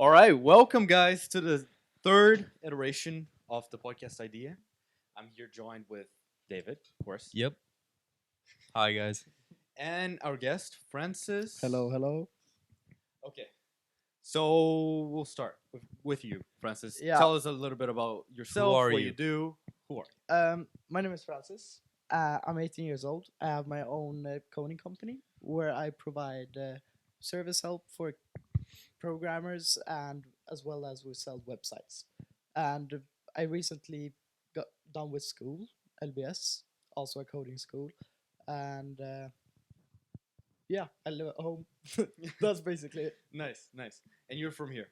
All right, welcome guys to the third iteration of the podcast idea. I'm here joined with David, of course, Yep. Hi guys. and our guest Francis. Hello, hello. Okay, so we'll start with you, Francis. Yeah. Tell us a little bit about yourself, are what you? you do. Who are My name is Francis. I'm 18 years old. I have my own coding company where I provide service help for programmers and as well as we sell websites. And I recently got done with school, LBS, also a coding school, and yeah, I live at home. you? That's basically it. Nice. And you're from here.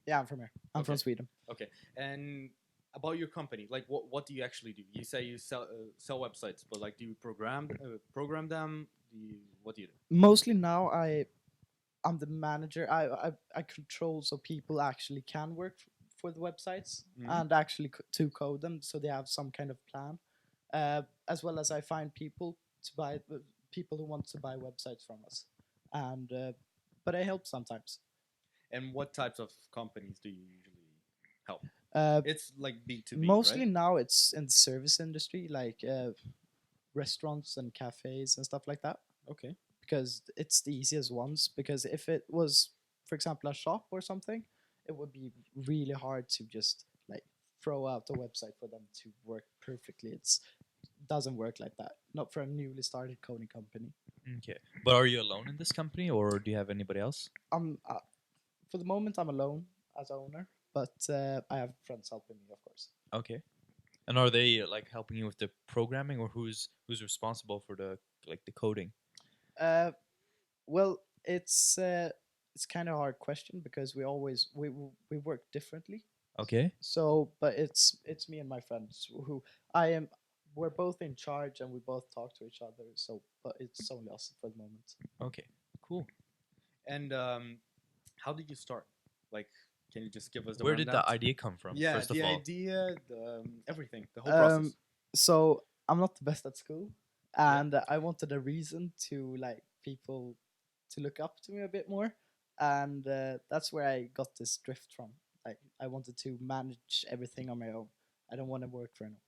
Yeah, I'm from here. I'm from Okay. Sweden. Okay, and about your company, like what do you actually do? You say you sell websites, but like do you program them? What do you do? Mostly now I'm the manager. I control so people actually can work for the websites Mhm. and actually to code them, so they have some kind of plan. As well as I find people to buy people who want to buy websites from us, and but I help sometimes. And what types of companies do you usually help? Uh, It's like B2B, Mostly right? now it's in the service industry, like restaurants and cafes and stuff like that, Okay. because it's the easiest ones. Because if it was, for example, a shop or something, it would be really hard to just like throw out a website for them to work perfectly. It's doesn't work like that. Not for a newly started coding company. Okay. But are you alone in this company or do you have anybody else? I'm For the moment I'm alone as owner, but I have friends helping me, of course. Okay. And are they like helping you with the programming or who's responsible for the coding? Uh, well, it's kind of a hard question because we work differently. Okay. So, but it's me and my friends who I am. We're both in charge and we both talk to each other. So, but it's only us for the moment. Okay. Cool. And how did you start? Like, can you just give us the Where did rundown? the idea come from? Yeah, First of the all. idea, everything, the whole process. So I'm not the best at school, Yeah. and I wanted a reason to like people to look up to me a bit more, and that's where I got this drift from. Like I wanted to manage everything on my own. I don't want to work for anyone.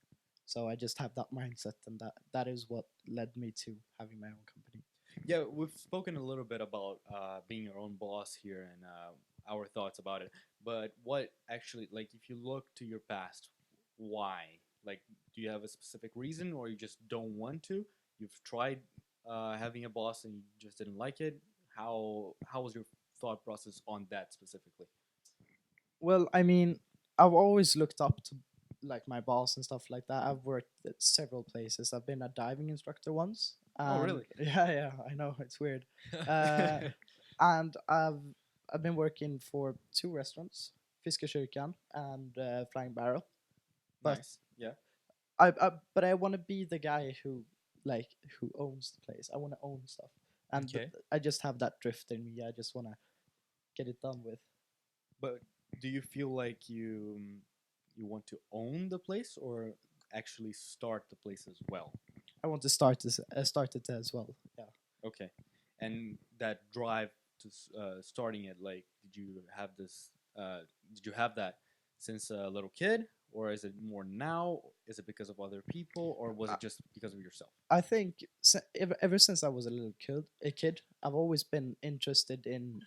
So I just have that mindset, and that is what led me to having my own company. Yeah, we've spoken a little bit about being your own boss here and our thoughts about it. But what actually, like, if you look to your past, why? Like, do you have a specific reason, or you just don't want to? You've tried having a boss and you just didn't like it. How was your thought process on that specifically? Well, I mean, I've always looked up to like my boss and stuff like that. I've worked at several places. I've been a diving instructor once, Oh, and really? yeah, I know it's weird. Uh, and I've been working for two restaurants, Fiskekyrkan and Flying Barrel. But Nice. Yeah. but I want to be the guy who like who owns the place. I want to own stuff, and Okay. I just have that drift in me. I just want to get it done with. But do you feel like you want to own the place or actually start the place as well? I want to start it as well. Yeah. Okay, and that drive to starting it, like, did you have this? Did you have that since a little kid, or is it more now? Is it because of other people, or was I, it just because of yourself? I think ever since I was a kid, I've always been interested in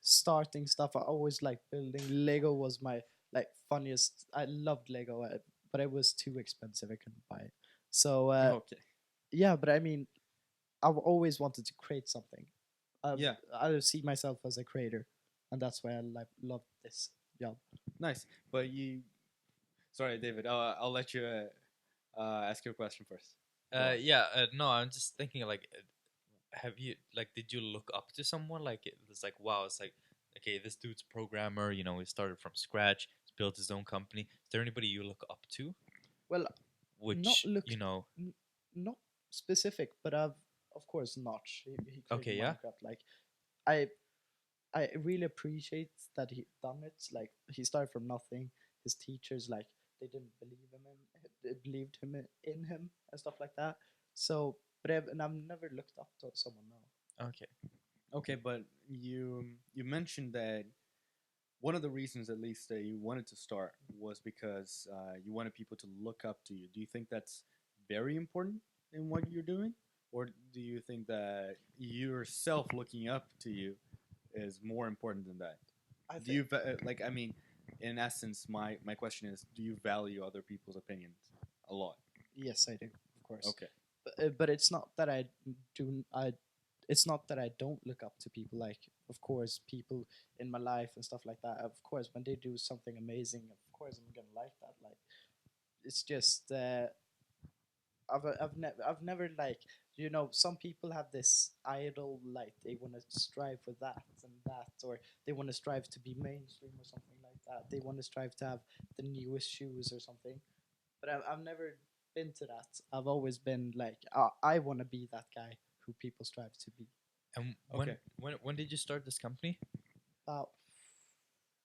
starting stuff. I always liked building. Lego was my like funniest. I loved Lego, but it was too expensive. I couldn't buy it. So Okay, yeah, but I mean, I've always wanted to create something. yeah, I see myself as a creator, and that's why I love this job. nice. But you, sorry, David. I'll let you ask your question first. Go on. Yeah. No, I'm just thinking like, have you like did you look up to someone like it's like wow it's like okay this dude's a programmer he started from scratch he's built his own company is there anybody you look up to Well, not which look you know n- not specific, but I've of course Notch. He okay created yeah Minecraft. Like I I really appreciate that he done it. Like he started from nothing. His teachers like they didn't believe him in they believed him in him and stuff like that. So, but I've never looked up to someone now. okay Okay, but you mentioned that one of the reasons, at least, that you wanted to start was because you wanted people to look up to you. Do you think that's very important in what you're doing, or do you think that yourself looking up to you is more important than that? I Do you like? I mean, in essence, my question is: do you value other people's opinions a lot? Yes, I do, of course. Okay. But it's not that do I it's not that I don't look up to people. Like, of course, people in my life and stuff like that. Of course, when they do something amazing, of course I'm gonna like that. Like, it's just I've never like, some people have this idol, like they want to strive for that and that, or they want to strive to be mainstream or something like that. They want to strive to have the newest shoes or something. But I've never been to that. I've always been like, I want to be that guy who people strive to be. And Okay. when did you start this company? About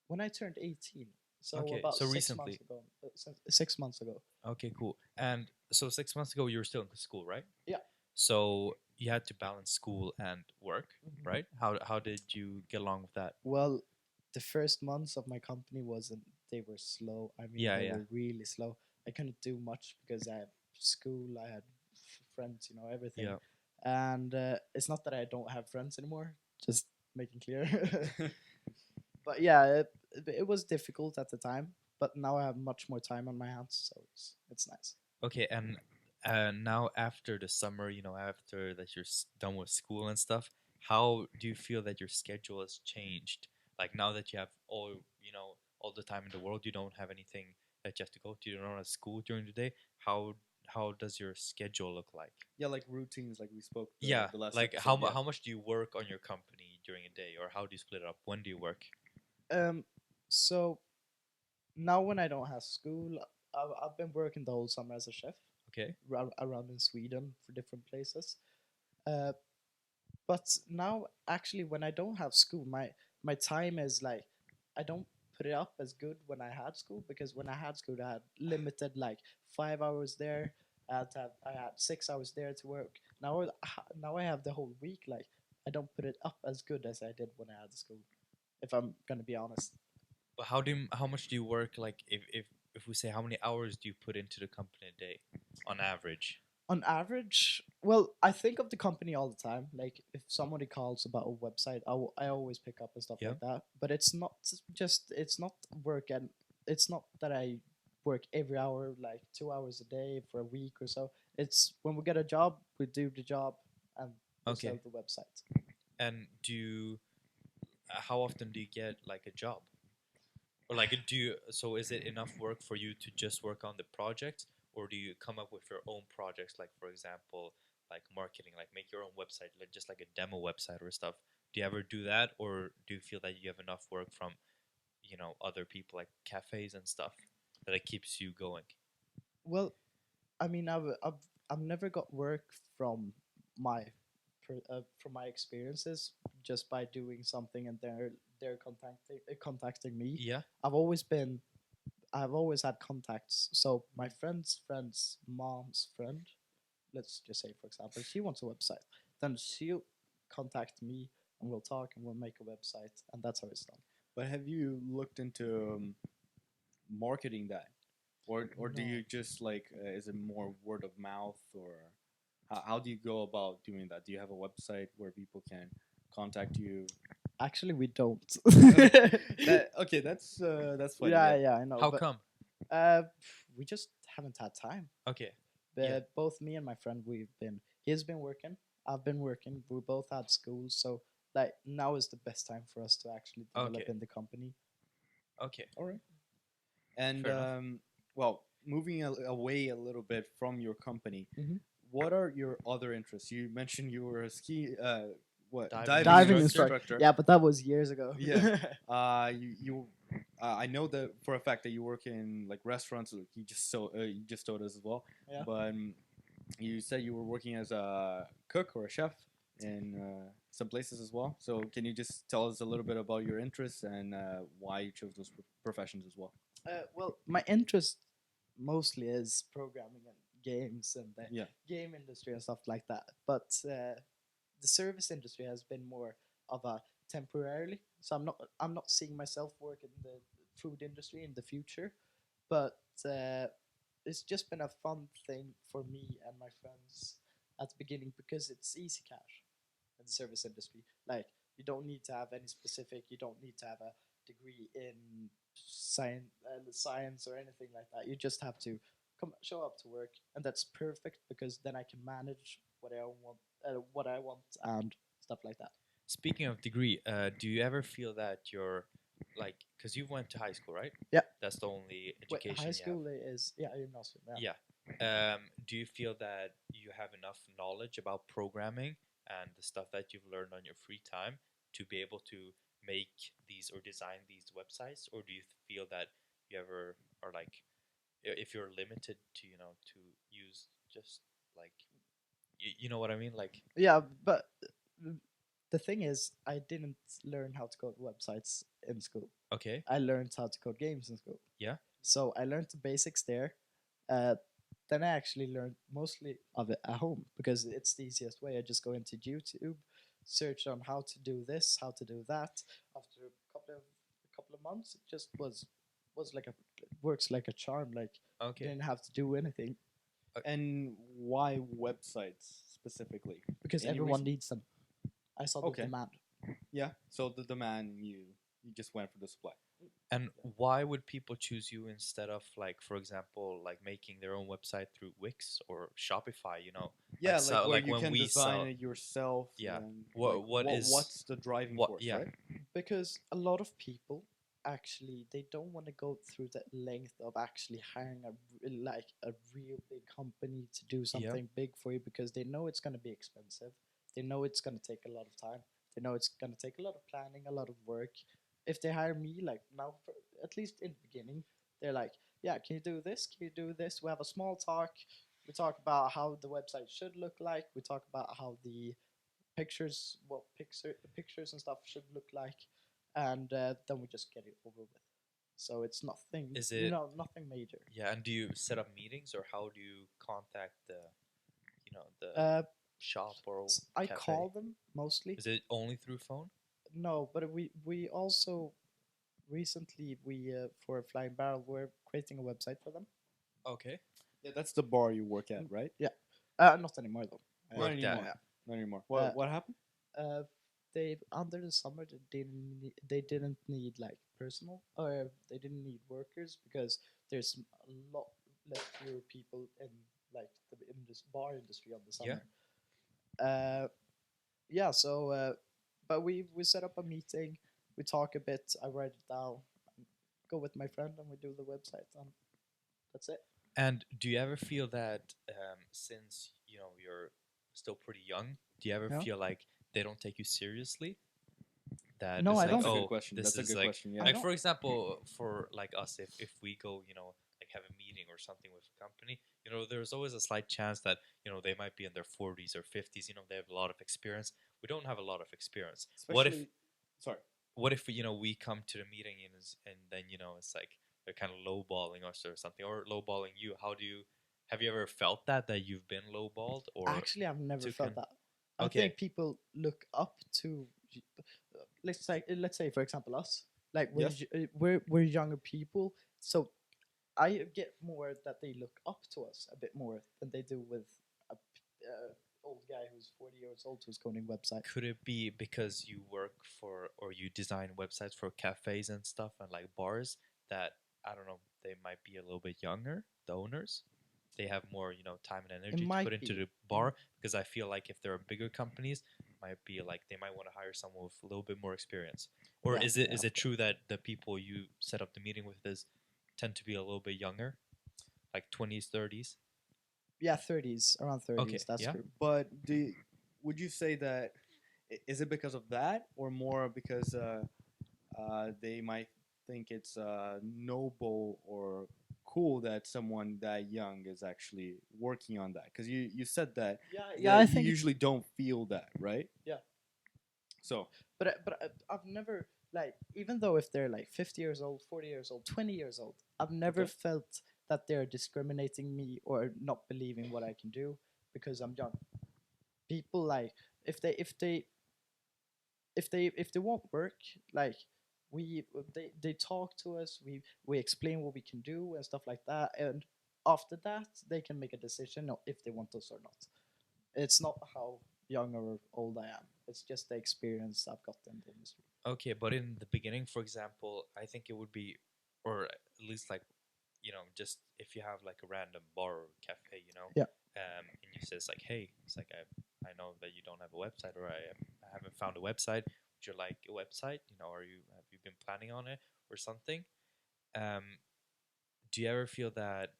when I turned 18, so Okay, about so 6 months recently. ago. 6 months ago. Okay, cool. And so 6 months ago, you were still in school, right? Yeah. So you had to balance school and work, Mhm. right? How did you get along with that? Well, the first months of my company wasn't. They were slow. I mean, Yeah, they yeah, were really slow. I couldn't do much because I had school. I had friends. Everything. yeah. And it's not that I don't have friends anymore. Just making clear. But yeah, it was difficult at the time. But now I have much more time on my hands, so it's nice. Okay, and now after the summer, after that you're done with school and stuff, how do you feel that your schedule has changed? Like now that you have all the time in the world, you don't have anything that you have to go to. You don't have school during the day. How does your schedule look like? Yeah, like routines, like we spoke Yeah, the last like episode. Yeah. how much do you work on your company during a day, or how do you split it up? When do you work? Um, so now when I don't have school, I've been working the whole summer as a chef Okay. around in Sweden for different places. Uh, but now actually when I don't have school, my time is like, I don't put it up as good when I had school, because when I had school I had limited like 5 hours there. I had 6 hours there to work. Now I have the whole week. Like, I don't put it up as good as I did when I had school. If I'm gonna be honest. But how much do you work? Like if we say how many hours do you put into the company a day, on average? On average, well, I think of the company all the time. Like, if somebody calls about a website, I always pick up and stuff Yeah. like that. But it's not work, and it's not that I work every hour, like 2 hours a day for a week or so. It's when we get a job, we do the job, and we Okay. sell the website. And how often do you get like a job? Or like so is it enough work for you to just work on the project, or do you come up with your own projects, like for example, like marketing, like make your own website, like just like a demo website or stuff? Do you ever do that, or do you feel that you have enough work from, other people like cafes and stuff that it keeps you going? Well, I mean, I've never got work from my from my experiences just by doing something, and they're contacting me. Yeah. I've always been I've always had contacts. So my friend's mom's friend, let's just say for example, she wants a website, then she'll contact me and we'll talk and we'll make a website, and that's how it's done. But have you looked into marketing that, or do No. you just like is it more word of mouth, or how do you go about doing that? Do you have a website where people can contact you? Actually, we don't. Okay, that's funny. Yeah, Yeah. yeah, I know, How but come? uh, we just haven't had time. Okay. Yeah. Both me and my friend, he's been working, I've been working, we both had school, so like now is the best time for us to actually develop Okay. in the company. Okay. All right. And Fair enough. well, moving away a little bit from your company, Mhm. what are your other interests? You mentioned you were a ski, what Diving Diving instructor? instructor. Yeah, but that was years ago. Yeah. You I know that for a fact that you work in like restaurants. Like you just told us as well. Yeah. But you said you were working as a cook or a chef in some places as well. So can you just tell us a little bit about your interests and why you chose those professions as well? Well, my interest mostly is programming and games and the Yeah. game industry and stuff like that. But the service industry has been more of a temporarily. So I'm not seeing myself work in the food industry in the future, but it's just been a fun thing for me and my friends at the beginning because it's easy cash in the service industry. Like you don't need to have any specific. You don't need to have a degree in science or anything like that. You just have to show up to work, and that's perfect because then I can manage what I want, and stuff like that. Speaking of degree, do you ever feel that you're like, because you went to high school, right? Yeah. That's the only Wait, education high you have. school is gymnasium. Yeah. Yeah. Do you feel that you have enough knowledge about programming and the stuff that you've learned on your free time to be able to make these or design these websites, or do you feel that you ever are like, if you're limited to to use just like you know what I mean, like Yeah, but the thing is, I didn't learn how to code websites in school. okay, I learned how to code games in school. yeah, So I learned the basics there. Uh, then I actually learned mostly of it at home because it's the easiest way. I just go into YouTube, search on how to do this, how to do that. After a couple of months, it just was like a works like a charm. Like okay. didn't have to do anything And why websites specifically? because Any everyone reason? needs them. I saw the Okay. demand. Yeah. So the demand, you just went for the supply. And why would people choose you instead of, like, for example, like making their own website through Wix or Shopify? Yeah, so, like where like you when can we design sell, it yourself. yeah. And What is what's the driving what? force, Yeah, right? Because a lot of people actually they don't want to go through the length of actually hiring a real big company to do yeah. something big for you because they know it's going to be expensive. They know it's going to take a lot of time. They know it's going to take a lot of planning, a lot of work. If they hire me like now for, at least in the beginning, they're like, yeah, can you do this, can you do this? We have a small talk. We talk about how the website should look like. We talk about how the pictures and stuff should look like, and then we just get it over with. So it's nothing, Is it nothing major. yeah? And do you set up meetings, or how do you contact the Uh, shop or I cafe? call them mostly. Is it only through phone? No, but we also recently we for Flying Barrel we're creating a website for them. Okay. Yeah, that's the bar you work at, right? Yeah, not anymore though. Not Worked at. anymore. Not anymore. Uh, What happened? uh, they under the summer they didn't need like personal or they didn't need workers because there's a lot less fewer people in like in this bar industry on the Yeah. summer. Yeah. So, but we set up a meeting. We talk a bit. I write it down. Go with my friend and we do the website and that's it. And do you ever feel that since you're still pretty young, do you ever Yeah. feel like they don't take you seriously? That No, it's I like, don't. That's a good oh, question. this That's a is good like question. Yeah. I like don't- for example, for like us, if we go, like have a meeting or something with a company, there's always a slight chance that they might be in their 40s or 50s. They have a lot of experience. We don't have a lot of experience. Especially, sorry. What if we come to the meeting and then it's like they're kind of lowballing us or something, or lowballing you? Have you ever felt that you've been lowballed, or Actually, I've never to felt that. I Okay. think people look up to, let's say for example us. Like Yes. we're younger people, so I get more that they look up to us a bit more than they do with a old guy who's 40 years old who's coding website. Could it be because you work for or you design websites for cafes and stuff and like bars that I don't know, they might be a little bit younger, the owners? They have more, time and energy to might put into be. the bar, because I feel like if there are bigger companies, might be like they might want to hire someone with a little bit more experience. Or Yeah, is it yeah, is it true that the people you set up the meeting with is tend to be a little bit younger, like 20s, 30s? Yeah, 30s, around 30s. Okay, That's yeah. true. But would you say that is it because of that or more because they might think it's noble or cool that someone that young is actually working on that? Because you said that Yeah, I you think it's- usually don't feel that, right? Yeah. So I've never like even though if they're like 50 years old, 40 years old, 20 years old, I've never Okay. felt that they're discriminating me or not believing what I can do because I'm young. People like if they if they won't work, like they talk to us, we explain what we can do and stuff like that, and after that they can make a decision if they want us or not. It's not how young or old I am. It's just the experience I've got in the industry. Okay, but in the beginning, for example, I think it would be, or at least like, just if you have like a random bar or cafe, Yeah. and you says like, hey, it's like I know that you don't have a website, or I haven't found a website. Would you like a website? Or have you been planning on it or something? Um, do you ever feel that?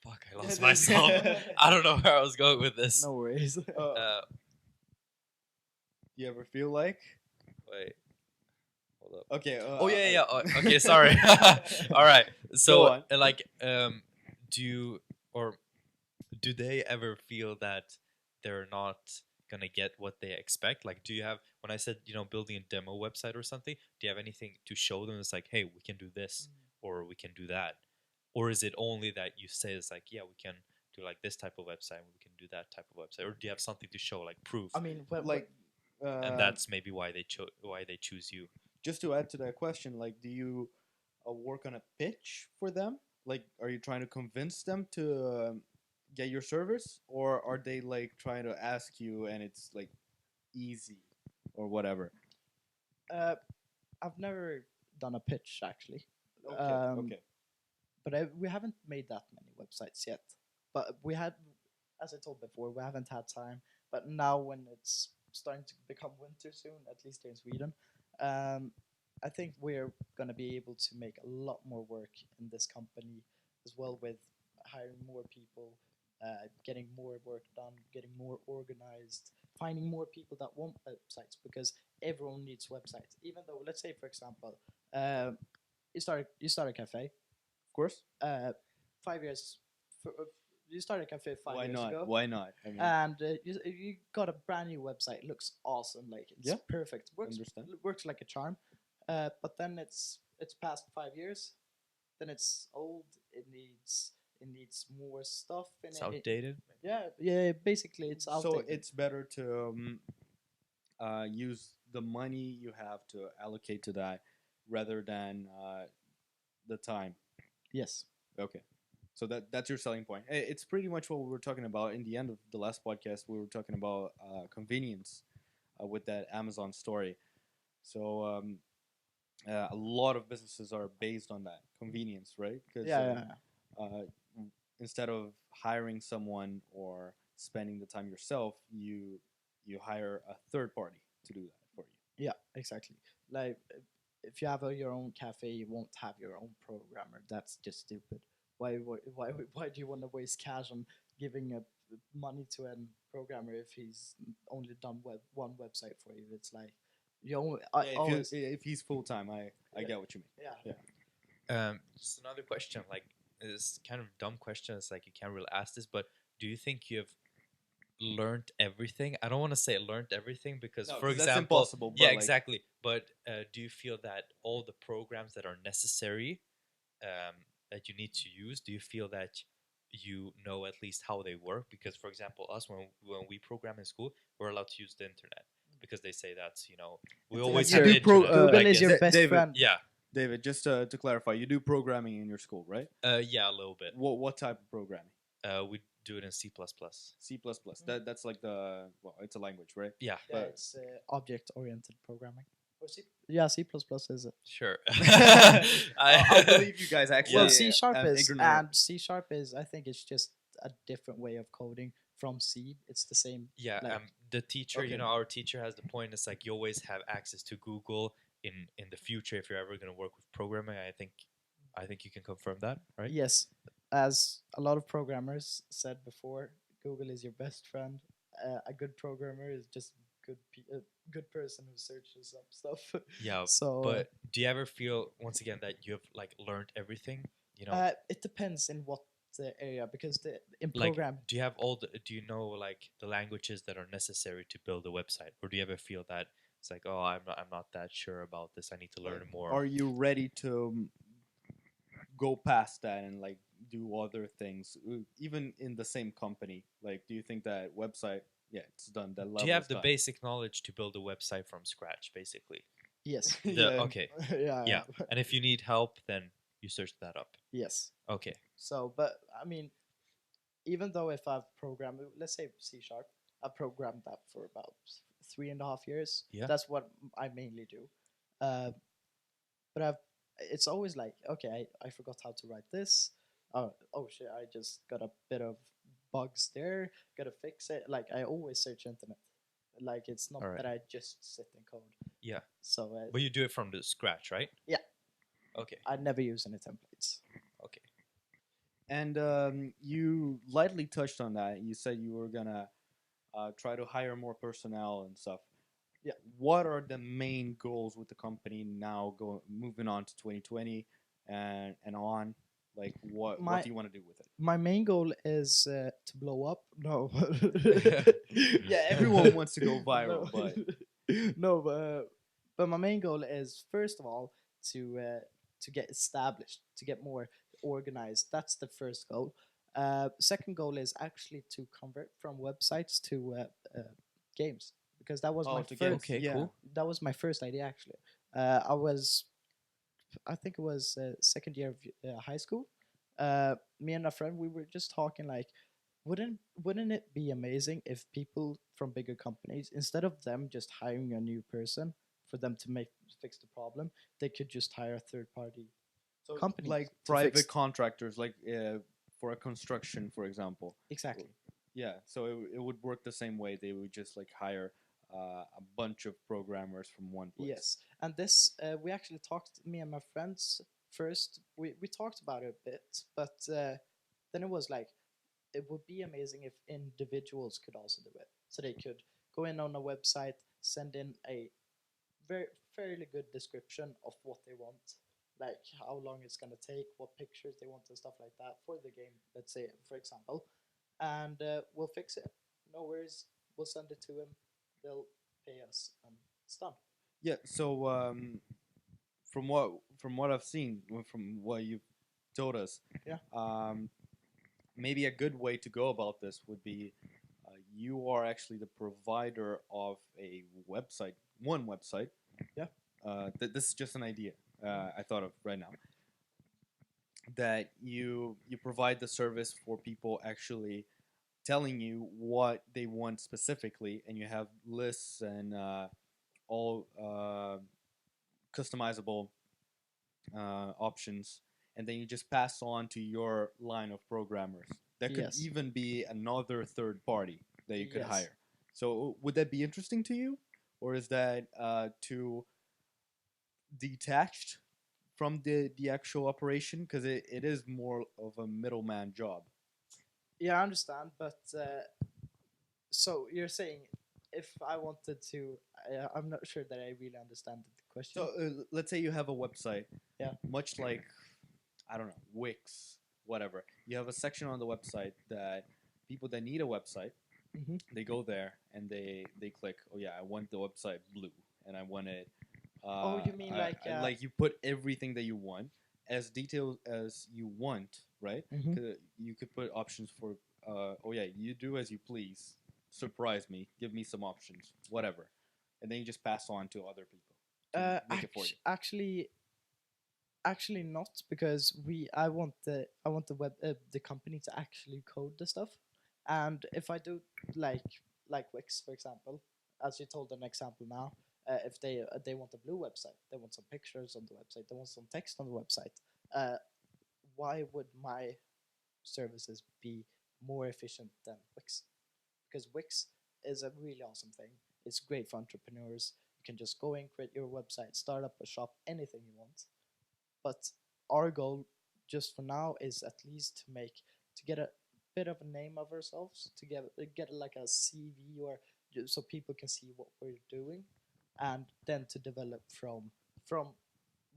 Fuck, I lost myself. I don't know where I was going with this. No worries. Uh, Do you ever feel like? wait, hold up. Okay. Oh yeah. Okay, sorry. All right. So, on. do you or do they ever feel that they're not gonna get what they expect? Like, do you have when I said building a demo website or something? Do you have anything to show them? It's like, hey, we can do this or we can do that, or is it only that you say it's like, yeah, we can do like this type of website, we can do that type of website, or do you have something to show like proof? I mean, Like, And that's maybe why they choose you. just to add to that question, like, do you work on a pitch for them? Like, are you trying to convince them to get your service, or are they like trying to ask you and it's like easy or whatever? uh, I've never done a pitch actually. Okay. Um, but we haven't made that many websites yet. But we had, as I told before, we haven't had time. But now, when it's starting to become winter soon, at least here in Sweden, um, I think we're gonna be able to make a lot more work in this company as well, with hiring more people, getting more work done, getting more organized, finding more people that want websites, because everyone needs websites. Even though, let's say, for example, you start a cafe, Of course. 5 years. You started a cafe five Why years not? ago, Why not? I mean, and you got a brand new website. It looks awesome. Like, it's Yeah. perfect. Works Understand. works like a charm. But then it's past 5 years. Then it's old. It needs more stuff in It's it. outdated. Yeah. Basically, it's outdated. so it's better to use the money you have to allocate to that rather than the time. Yes. Okay. So that's your selling point. It's pretty much what we were talking about in the end of the last podcast. We were talking about convenience with that Amazon story. So a lot of businesses are based on that convenience, right? Because uh, instead of hiring someone or spending the time yourself, you hire a third party to do that for you. Yeah, exactly. Like, if you have your own cafe, you won't have your own programmer. That's just stupid. Why do you want to waste cash on giving money to a programmer if he's only done one website for you? It's like, you only, I Yeah, always if he's full time, I Yeah. get what you mean. yeah. Just another question, like this kind of dumb question. It's like you can't really ask this, but do you think you have learned everything? I don't want to say learned everything because, No, for 'cause that's example, impossible, but, yeah, like- exactly. But do you feel that all the programs that are necessary, that you need to use, do you feel that you know at least how they work? Because, for example, us when we program in school, we're allowed to use the internet because they say that's we It's always like have you the do pro- internet. Google I is your guess. best David, friend. Yeah, David, just to clarify, you do programming in your school, right? yeah, a little bit. What type of programming? We do it in C++. C++. That's like it's a language, right? Yeah, Yeah, But- it's object-oriented programming. Or C++ is it? sure. I'll believe you guys actually. Well, Yeah. C sharp am is, ignorant. and C sharp is. I think it's just a different way of coding from C. It's the same. Yeah, like- the teacher, Okay. our teacher has the point. It's like you always have access to Google in the future if you're ever going to work with programming. I think you can confirm that, right? Yes, as a lot of programmers said before, Google is your best friend. A good programmer is just a good person who searches up stuff. Yeah, So, but do you ever feel once again that you have like learned everything? it depends in what area, because in Like, program. do you have do you know like the languages that are necessary to build a website, or do you ever feel that it's like, oh, I'm not that sure about this, I need to learn more? Are you ready to go past that and like do other things, even in the same company? Like, do you think that website yeah, it's done. That Do level you have is the done. basic knowledge to build a website from scratch, basically? Yes. The Yeah. okay, Yeah. yeah. And if you need help, then you search that up. Yes. Okay. So, but I mean, even though if I've programmed, let's say C sharp, I've programmed that for about 3.5 years. Yeah. That's what I mainly do. Uh, but it's always like, okay, I forgot how to write this. Oh shit, I just got a bit of bugs there. Gotta fix it. Like I always search internet. Like it's not All right. that I just sit and code. Yeah. So But you do it from the scratch, right? Yeah. Okay. I never use any templates. Okay. And you lightly touched on that. You said you were gonna try to hire more personnel and stuff. Yeah. What are the main goals with the company now? Moving on to 2020 and on. Like what My do you want to do with it? my main goal is to blow up. No. Yeah, everyone wants to go viral, No. but No, but my main goal is first of all to get established, to get more organized. That's the first goal. Second goal is actually to convert from websites to games, because that was my to first. get Okay, yeah. cool. That was my first idea actually. I think it was second year of high school. Me and a friend, we were just talking like, wouldn't it be amazing if people from bigger companies, instead of them just hiring a new person for them to make fix the problem, they could just hire a third party So company like to private fix. contractors, like for a construction, for example. Exactly. Yeah, so it would work the same way. They would just like hire a bunch of programmers from one place. Yes, and this we actually talked. Me and my friends first. We talked about it a bit, but then it was like it would be amazing if individuals could also do it. So they could go in on a website, send in a very fairly good description of what they want, like how long it's gonna take, what pictures they want, and stuff like that for the game. Let's say, for example, and we'll fix it. No worries. We'll send it to them. They'll pay us, and it's done. Yeah. So from what I've seen, from what you've told us, Yeah. maybe a good way to go about this would be you are actually the provider of a website, one website. Yeah. This is just an idea I thought of right now. That you provide the service for people actually telling you what they want specifically, and you have lists and all customizable options, and then you just pass on to your line of programmers. That could Yes. even be another third party that you could Yes. hire. So would that be interesting to you, or is that too detached from the actual operation? Because it is more of a middleman job. Yeah, I understand, but so you're saying if I wanted to, I'm not sure that I really understand the question. So let's say you have a website, Yeah. much like, I don't know, Wix, whatever. You have a section on the website that people that need a website, Mhm. they go there and they click, oh yeah, I want the website blue, and I want it. Oh, you mean like, like you put everything that you want as detailed as you want, right? Mhm. You could put options for, oh yeah, you do as you please. Surprise me, give me some options, whatever, and then you just pass on to other people to make it for you. actually not, because I want the company to actually code the stuff, and if I do like Wix, for example, as you told an example now, if they want a blue website, they want some pictures on the website, they want some text on the website, uh, why would my services be more efficient than Wix? Because Wix is a really awesome thing. It's great for entrepreneurs. You can just go in, create your website, start up a shop, anything you want. But our goal, just for now, is at least to get a bit of a name of ourselves, to get like a CV, or so people can see what we're doing, and then to develop from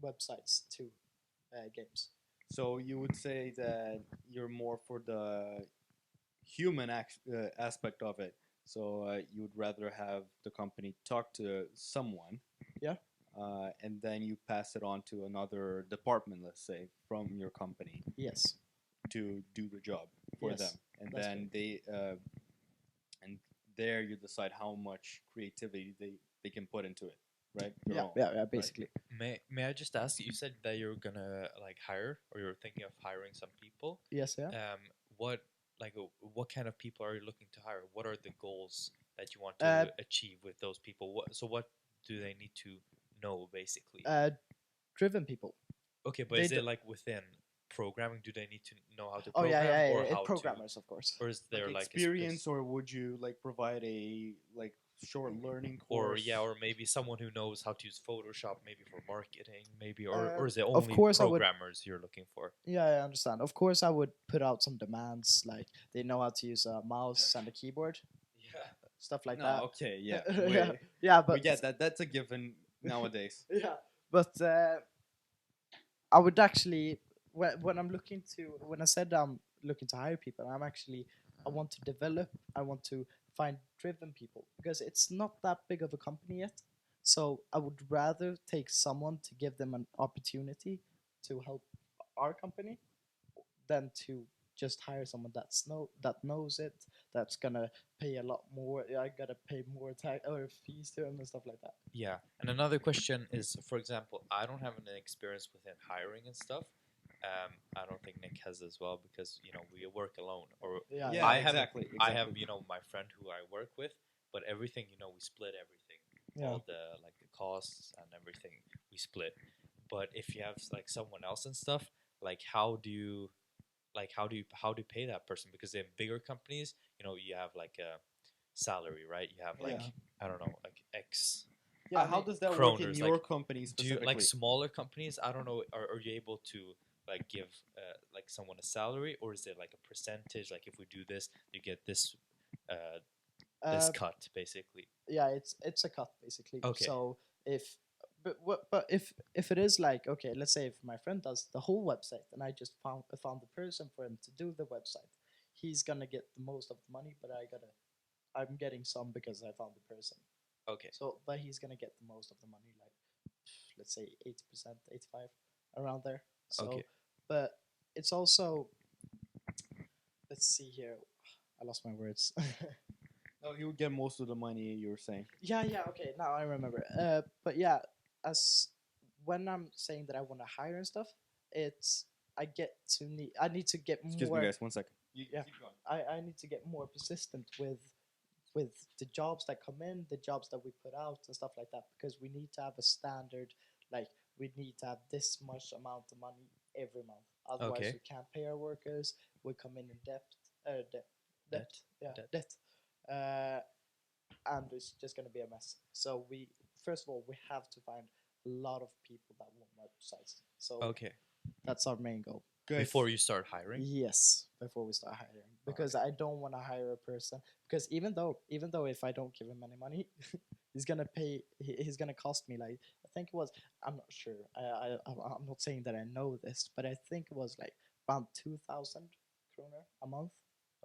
websites to games. So you would say that you're more for the human aspect of it. So you would rather have the company talk to someone, Yeah. and then you pass it on to another department, let's say, from your company Yes. to do the job for Yes, them, and that's then great. and there you decide how much creativity they can put into it, right? Your Yeah, own, yeah, yeah. right? Basically, May I just ask? You said that you're gonna like hire, or you're thinking of hiring some people. yes, yeah. What what kind of people are you looking to hire? What are the goals that you want Uh, to achieve with those people? What do they need to know basically? uh, driven people. Okay, but They is do. it like within programming? Do they need to know how to Oh yeah, program, yeah, or yeah, how to, programmers, of course. or is Like there like a experience, or would you like provide a like short learning or course? yeah, or maybe someone who knows how to use Photoshop, maybe for marketing, maybe, Uh, or is it of only course, I would. programmers you're looking for? Yeah, I understand. Of course, I would put out some demands like they know how to use a mouse and a keyboard, Yeah. stuff like No, that. okay, yeah, Yeah, we yeah, we but get that. That's a given nowadays. yeah, but I would actually when I'm looking to when I said I'm looking to hire people, I'm actually I want to develop. I want to find driven people because it's not that big of a company yet. So I would rather take someone to give them an opportunity to help our company than to just hire someone that knows it, that's gonna pay a lot more. I gotta pay more tax or fees to them and stuff like that. Yeah, and another question is, for example, I don't have any experience within hiring and stuff. I don't think Nick has as well because we work alone. Or Yeah, Yeah, I have exactly, I have exactly. my friend who I work with, but everything we split everything, yeah, all the like the costs and everything we split. But if you have like someone else and stuff, like how do you pay that person? Because in bigger companies, you have like a salary, right? You have like yeah, I don't know, like X yeah. How does that work in kroners. your Like, company do you like specifically? smaller companies? I don't know. Are you able to like give like someone a salary, or is it like a percentage? Like if we do this, you get this uh, this Uh, cut basically. yeah, it's a cut basically. Okay. So if but if it is like okay, let's say if my friend does the whole website and I just found the person for him to do the website, he's gonna get the most of the money, but I'm getting some because I found the person. Okay. So but he's gonna get the most of the money, like let's say 80%, 85, around there. So, Okay. but it's also let's see here. I lost my words. No, he would get most of the money. You were saying. Yeah, yeah, okay, now I remember. But yeah, as when I'm saying that I want to hire and stuff, it's I need to get Excuse me, more. guys. 1 second. You Yeah, keep going. I need to get more persistent with the jobs that come in, the jobs that we put out and stuff like that because we need to have a standard. Like we need to have this much amount of money every month. Otherwise, Okay. we can't pay our workers. We come in debt, debt, Debt. yeah, Debt. debt. Uh, and it's just going to be a mess. So we first of all we have to find a lot of people that want websites. So Okay. that's our main goal. Guys, Before you start hiring. Yes, before we start hiring, because I don't want to hire a person because even though if I don't give him any money, he's gonna pay. He's gonna cost me like I think it was. I'm not sure. I'm not saying that I know this, but I think it was like around 2,000 kroner a month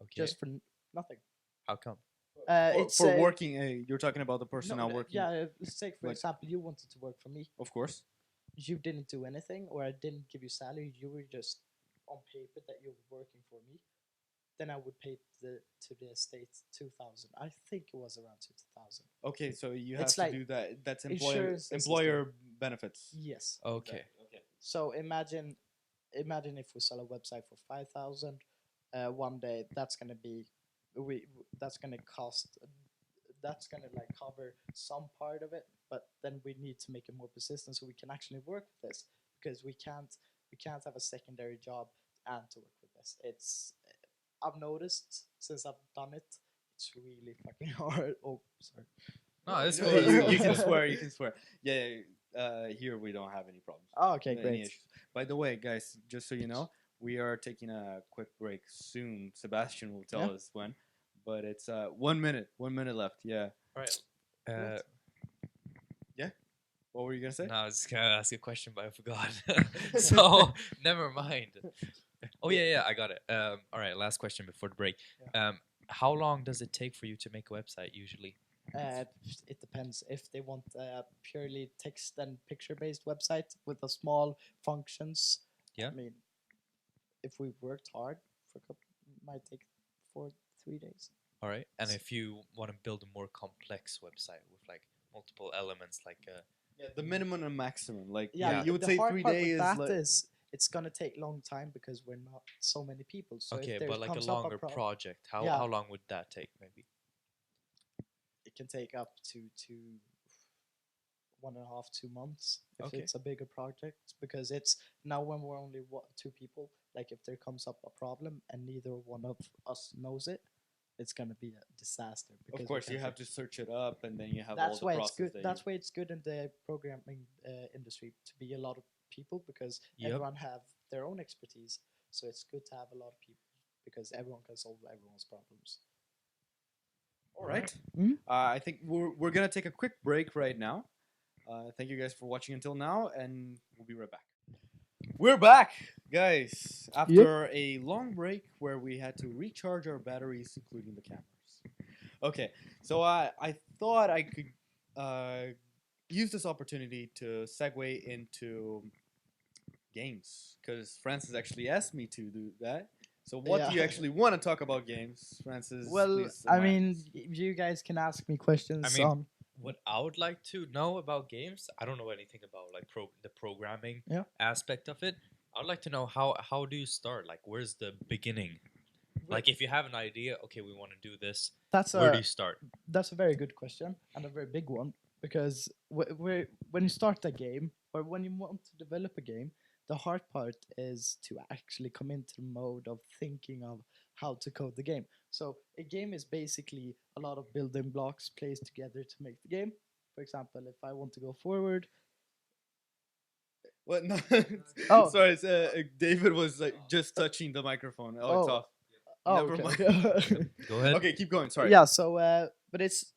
Okay. just for nothing. How come? It's for working, you're talking about the person no, now working. yeah. Let's take for like- example, you wanted to work for me. Of course. You didn't do anything, or I didn't give you salary. You were just on paper that you were working for me. Then I would pay to the estate 2,000. I think it was around 2,000. Okay, so you have It's to like do that. That's insurance and employer benefits. Yes. Okay. Okay. So imagine if we sell a website for 5,000, one day that's gonna be that's gonna cost that's gonna like cover some part of it, but then we need to make it more persistent so we can actually work with this because we can't have a secondary job and to work with this. It's I've noticed since I've done it, it's really fucking hard. Oh, sorry. No, it's No, cool. you, It's you can cool. swear. You can swear. Yeah. Here we don't have any problems. Oh, okay, Any great. issues. By the way, guys, just so you know, we are taking a quick break soon. Sebastian will tell Yeah. us when, but it's 1 minute. 1 minute left. Yeah. All right. Great. What were you gonna say? No, I was just gonna ask a question, but I forgot. So never mind. Oh yeah, I got it. All right, last question before the break. How long does it take for you to make a website usually? It depends if they want a purely text and picture based website with a small functions. Yeah. I mean, if we worked hard for a couple, might take 3 days. All right. And if you want to build a more complex website with like multiple elements, like Yeah, the minimum and maximum. Like Yeah, Yeah. you would the say hard 3 part with days. that Like, is it's gonna take long time because we're not so many people. So if okay, there but like a comes up a longer problem, project, yeah, how long would that take? Maybe. it can take up to 1.5 2 months if Okay. it's a bigger project because it's now when we're only two people. Like if there comes up a problem and neither one of us knows it, it's gonna be a disaster. of Because we course, you can't have say- to search it up, and then you have all That's the why it's process good. that That's why it's good in the programming industry to be a lot of people because Yep. everyone have their own expertise. So it's good to have a lot of people because everyone can solve everyone's problems. All right. Mhm. I think we're gonna take a quick break right now. Thank you guys for watching until now, and we'll be right back. We're back, guys, after a long break where we had to recharge our batteries, including the cameras. Okay, so I thought I could use this opportunity to segue into games because Francis actually asked me to do that. So, what do you Yeah. actually want to talk about games, Francis? Well, Please I enlighten mean, us. you guys can ask me questions I mean, on. what I would like to know about games, I don't know anything about like the programming Yeah. aspect of it. I'd like to know how do you start? Like, where's the beginning? Like, if you have an idea, okay, we want to do this. That's Where do a you start? that's a very good question and a very big one because when you start a game or when you want to develop a game, the hard part is to actually come into the mode of thinking of how to code the game. So a game is basically a lot of building blocks placed together to make the game. For example, if I want to go forward, What? No, Oh. sorry. David was like just touching the microphone. Oh, it's Oh. off. oh, Never okay, mind. okay. Go ahead. Okay, keep going. Sorry. Yeah, so but it's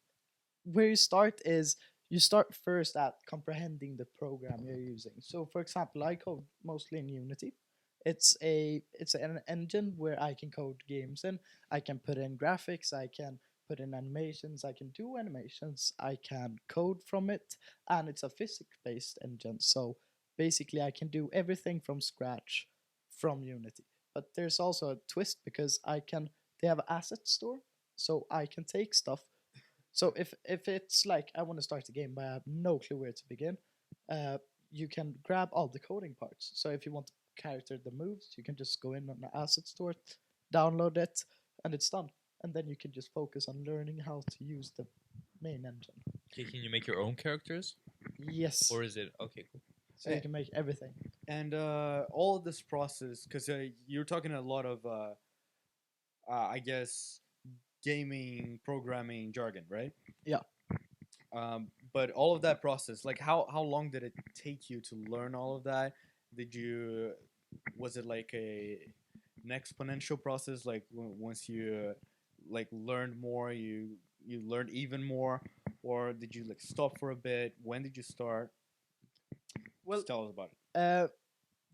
where you start is you start first at comprehending the program you're using. So for example, I code mostly in Unity. It's an engine where I can code games in. I can put in graphics, I can put in animations, I can do animations, I can code from it, and it's a physics based engine. So basically I can do everything from scratch from Unity. But there's also a twist because they have an asset store, so I can take stuff. So if it's like I want to start a game but I have no clue where to begin, uh, you can grab all the coding parts. So if you want a character that moves, you can just go in on the asset store, download it, and it's done. And then you can just focus on learning how to use the main engine. Okay, can you make your own characters, Yes. or is it okay? Cool. So you can make everything. And all of this process, because you're talking a lot of, I guess, gaming programming jargon, right? Yeah. But all of that process, like how long did it take you to learn all of that? Was it like an exponential process? Like once you like learned more, you learned even more, or did you like stop for a bit? When did you start? Well, Just tell us about it.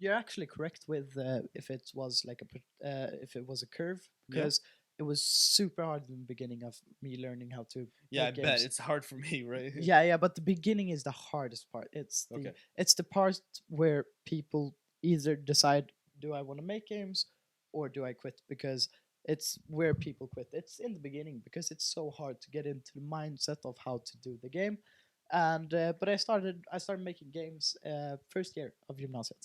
You're actually correct with if it was like if it was a curve Yeah. because it was super hard in the beginning of me learning how to Yeah, I make bet games. it's hard for me, right? Yeah, but the beginning is the hardest part. Okay. It's the part where people either decide, do I want to make games or do I quit? Because it's where people quit. It's in the beginning because it's so hard to get into the mindset of how to do the game. And but I started making games first year of gymnasiet.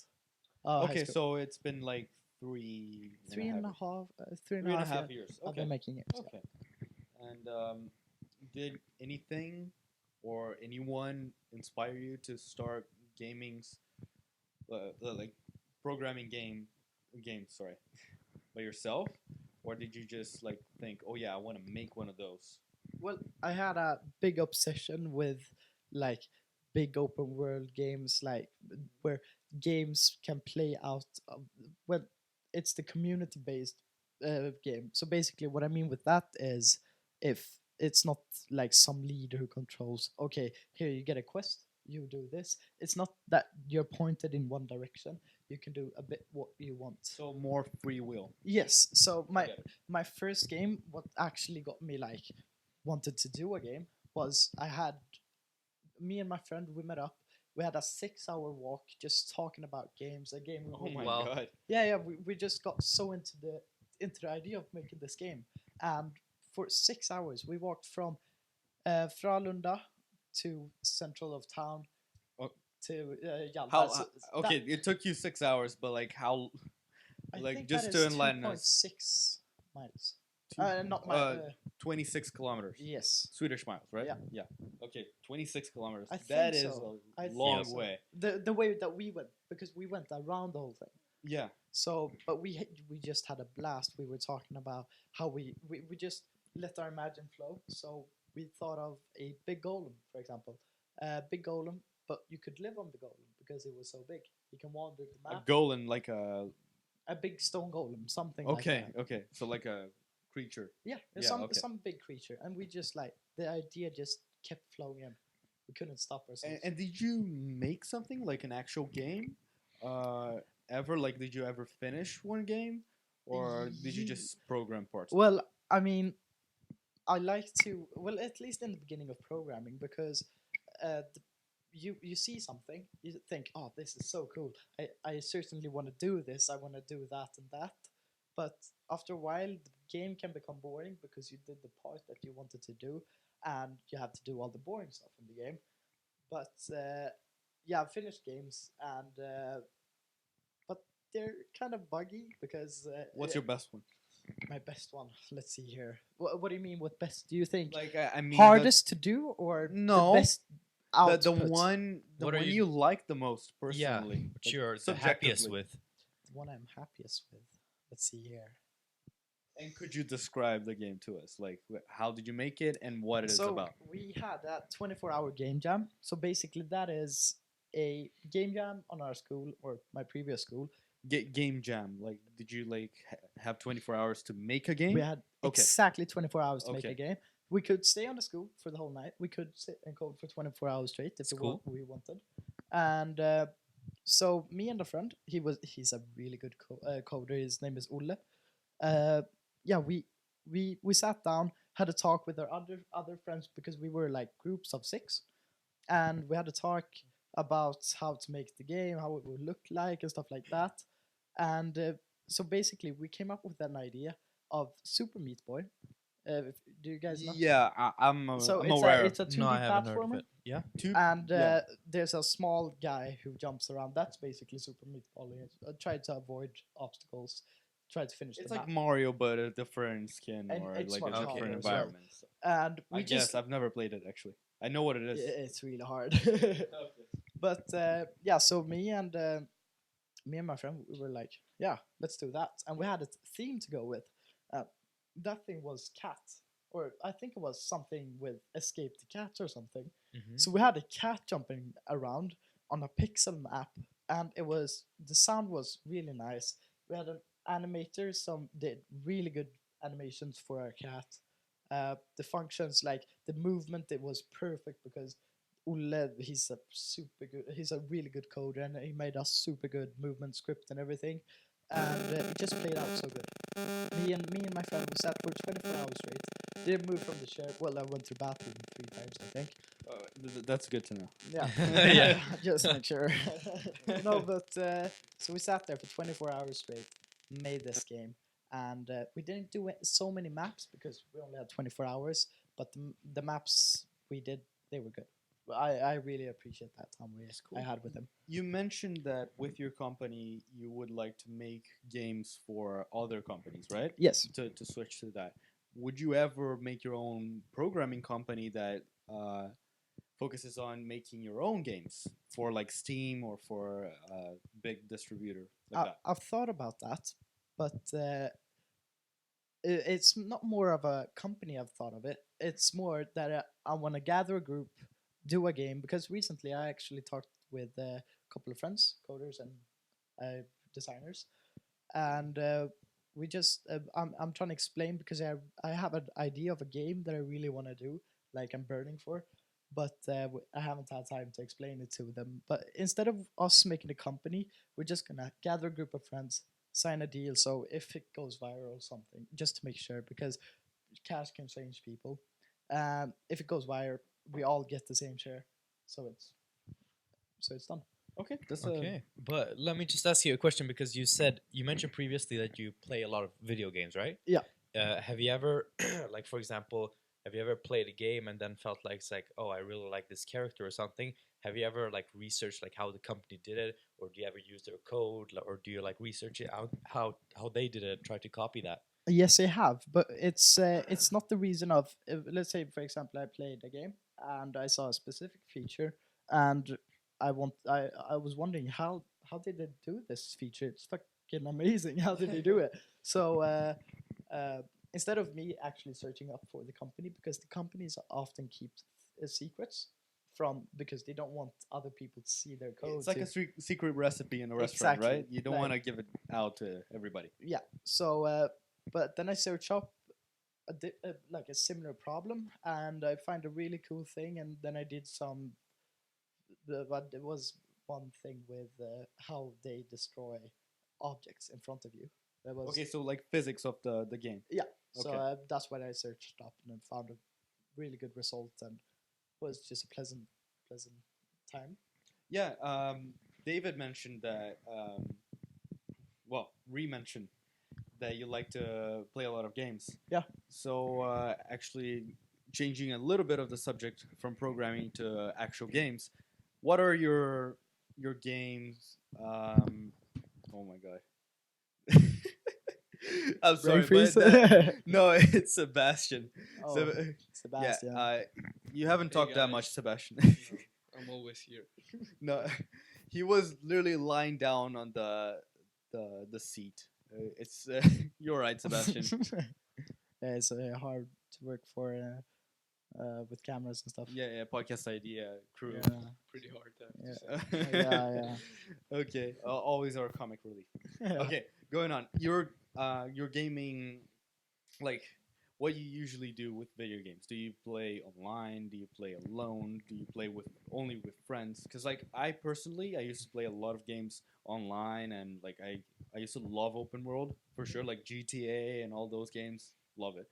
High Okay, school. so it's been like three Three and a half, three and a half years. years. I've Okay. been making games. Okay. And did anything or anyone inspire you to start gaming's like programming games? Sorry, by yourself, or did you just like think, oh yeah, I want to make one of those? Well, I had a big obsession with like big open world games, like where games can play out. Well, it's the community based game. So basically, what I mean with that is if it's not like some leader who controls. Okay, here you get a quest. You do this. It's not that you're pointed in one direction. You can do a bit what you want. So more free will. Yes. So I get it. my first game, what actually got me like wanted to do a game was I had me and my friend, we met up. We had a 6 hour walk just talking about games, a game. Oh my Wow. god. Yeah, we just got so into the idea of making this game. And for 6 hours. We walked from Fralunda to central of town Oh. to Hjalmar. How? So Okay, it took you 6 hours, but like how? I Like think just that to is enlighten us, 2.6 miles. two, Not miles. 26 kilometers. Yes. Swedish miles, right? Yeah. Yeah. Okay, 26 kilometers. I That think is so. a I think long so. way. The way that we went, because we went around the whole thing. Yeah. So, but we just had a blast. We were talking about how we just let our imagine flow. So we thought of a big golem, for example, big golem, but you could live on the golem because it was so big. You can wander the A map. golem, like a. A big stone golem, something Okay, like that. okay. So like a creature. Yeah, Yeah, okay. some big creature, and we just like the idea just kept flowing in. We couldn't stop ourselves. And did you make something like an actual game? Ever? Like, did you ever finish one game, or did you Ye- just program parts? Well, I mean, I like to, well, at least in the beginning of programming, because you see something, you think, oh, this is so cool. I certainly want to do this. I want to do that and that. But after a while, the game can become boring because you did the part that you wanted to do, and you have to do all the boring stuff in the game. But yeah, I've finished games, and but they're kind of buggy because What's your best one? my best one? Let's see here. What do you mean? What best do you think? Like, I mean, Hardest to do or No. the best the output? one What are you you- like the most Yeah, personally. what like, you're the happiest with. The one I'm happiest with. Let's see here. And could you describe the game to us? Like, how did you make it and what it is So about? we had that 24-hour game jam. So basically, that is a game jam on our school or my previous school. Game jam. Like, did you like have 24 hours to make a game? We had Okay. exactly 24 hours to make Okay. a game. We could stay on the school for the whole night. We could sit and code for 24 hours straight if Cool. we wanted. And so me and a friend, he's a really good coder. His name is Olle. Yeah, we sat down, had a talk with our other friends because we were like groups of 6, and we had a talk about how to make the game, how it would look like, and stuff like that. And so basically, we came up with an idea of Super Meat Boy. Do you guys know? Yeah, I'm So I'm it's aware. it's a 2D No, I haven't heard of platformer, it. Yeah. and Yeah. there's a small guy who jumps around. That's basically Super Meat Boy. Try to avoid obstacles. Try to finish It's the like map. Mario, but a different skin And or it's like much a harder different as well. environment. So. And we I just guess I've never played it actually. I know what it is. it's really hard. But yeah, so me and my friend, we were like, yeah, let's do that, and we had a theme to go with. That thing was cat, or I think it was something with escape the cat or something. Mm-hmm. So we had a cat jumping around on a pixel map, and the sound was really nice. We had an animator, some did really good animations for our cat. The functions, like the movement, it was perfect because Olle, he's a really good coder, and he made a super good movement script and everything, and it just played out so good. Me and my friend, we sat for 24 hours straight. Didn't move from the chair. Well, I went to the bathroom 3 times, I think. That's good to know. Yeah, Yeah. just make sure. No, but so we sat there for 24 hours straight, made this game, and we didn't do so many maps because we only had 24 hours. But the maps we did, they were good. I really appreciate that time I had with him. You mentioned that with your company, you would like to make games for other companies, right? Yes. To switch to that, would you ever make your own programming company that focuses on making your own games for like Steam or for a big distributor like that? I've thought about that, but it's not more of a company I've thought of it. It's more that I want to gather a group, do a game, because recently I actually talked with a couple of friends, coders and designers, and we just I'm trying to explain because I have an idea of a game that I really want to do, like I'm burning for, but I haven't had time to explain it to them. But instead of us making a company, we're just gonna gather a group of friends, sign a deal, so if it goes viral or something, just to make sure, because cash can change people. If it goes viral, we all get the same share, so it's done. Okay, that's Okay, but let me just ask you a question because you mentioned previously that you play a lot of video games, right? Yeah. have you ever, like for example, have you ever played a game and then felt like it's like, oh, I really like this character or something? Have you ever like researched like how the company did it, or do you ever use their code, or do you like research it out how they did it, try to copy that? Yes, I have, but it's not the reason of. Let's say, for example, I played a game and I saw a specific feature, and I was wondering how did they do this feature? It's fucking amazing. How did they do it? So uh, instead of me actually searching up for the company, because the companies often keep secrets from because they don't want other people to see their code. It's like a secret recipe in a restaurant, Exactly, right? You don't like- want to give it out to everybody. Yeah. So, but then I search up like a similar problem, and I find a really cool thing, and then I did some. But there was one thing with how they destroy objects in front of you. There was Okay, so like physics of the game. yeah. So okay. that's what I searched up and then found a really good result, and was just a pleasant time. Yeah, David mentioned that. Well, re-mentioned that you like to play a lot of games. Yeah. So actually, changing a little bit of the subject from programming to actual games, what are your games? Oh my god. I'm sorry, Brain freeze? but no, it's Sebastian. Oh, So, Sebastian. yeah, you haven't Hey, talked that guys. much, Sebastian. No, I'm always here. No, he was literally lying down on the seat. It's you're right, Sebastian. Yeah, it's hard to work for with cameras and stuff. Yeah, podcast idea crew. Yeah, Pretty hard to Yeah. have to say. yeah. Okay, always our comic relief. Yeah. Okay, going on. Your gaming, like what you usually do with video games. Do you play online? Do you play alone? Do you play with only with friends? Because like I personally, I used to play a lot of games online, and like I used to love open world for sure, like GTA and all those games. Love it.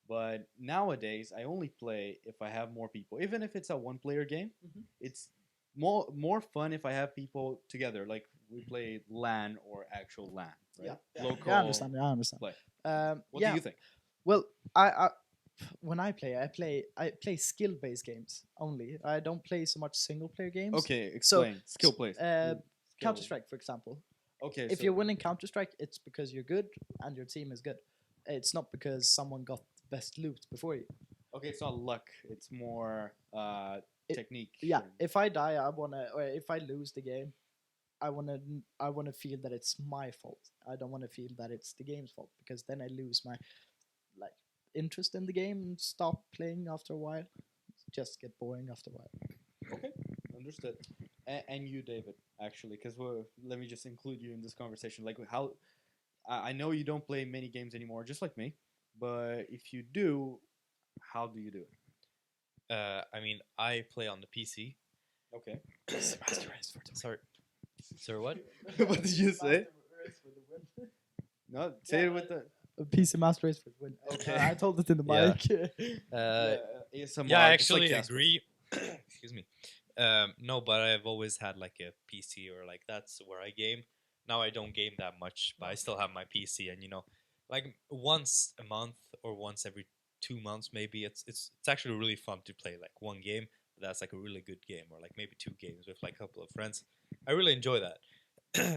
But nowadays, I only play if I have more people. Even if it's a one player game, Mhm. it's more fun if I have people together. Like we play LAN or actual LAN, right? Local Yeah, I understand. I understand. play. What yeah. do you think? Well, I when I play skill based games only. I don't play so much single player games. Okay, explain. Skill plays. Counter Strike, for example. Okay, If so you're winning Counter Strike, it's because you're good and your team is good. It's not because someone got the best loot before you. okay, it's not luck. It's more It- technique. Yeah, and- if I die, or if I lose the game, I wanna feel that it's my fault. I don't want to feel that it's the game's fault, because then I lose my like interest in the game and stop playing after a while. Just get boring after a while. Okay, understood. And you, David, actually, because let me just include you in this conversation. Like how I know you don't play many games anymore, just like me. But if you do, how do you do it? I mean, I play on the PC. Okay. Sorry. Sorry, what? What did you say? No, say it with the. PC Master Race for the win. Okay. I told it in the Yeah. mic. ASMR, Yeah, I just like actually Casper. agree. Excuse me. No, but I've always had like a PC, or like that's where I game. Now I don't game that much, but I still have my PC, and like once a month or once every 2 months, maybe it's actually really fun to play like one game. That's like a really good game, or like maybe two games with like a couple of friends. I really enjoy that,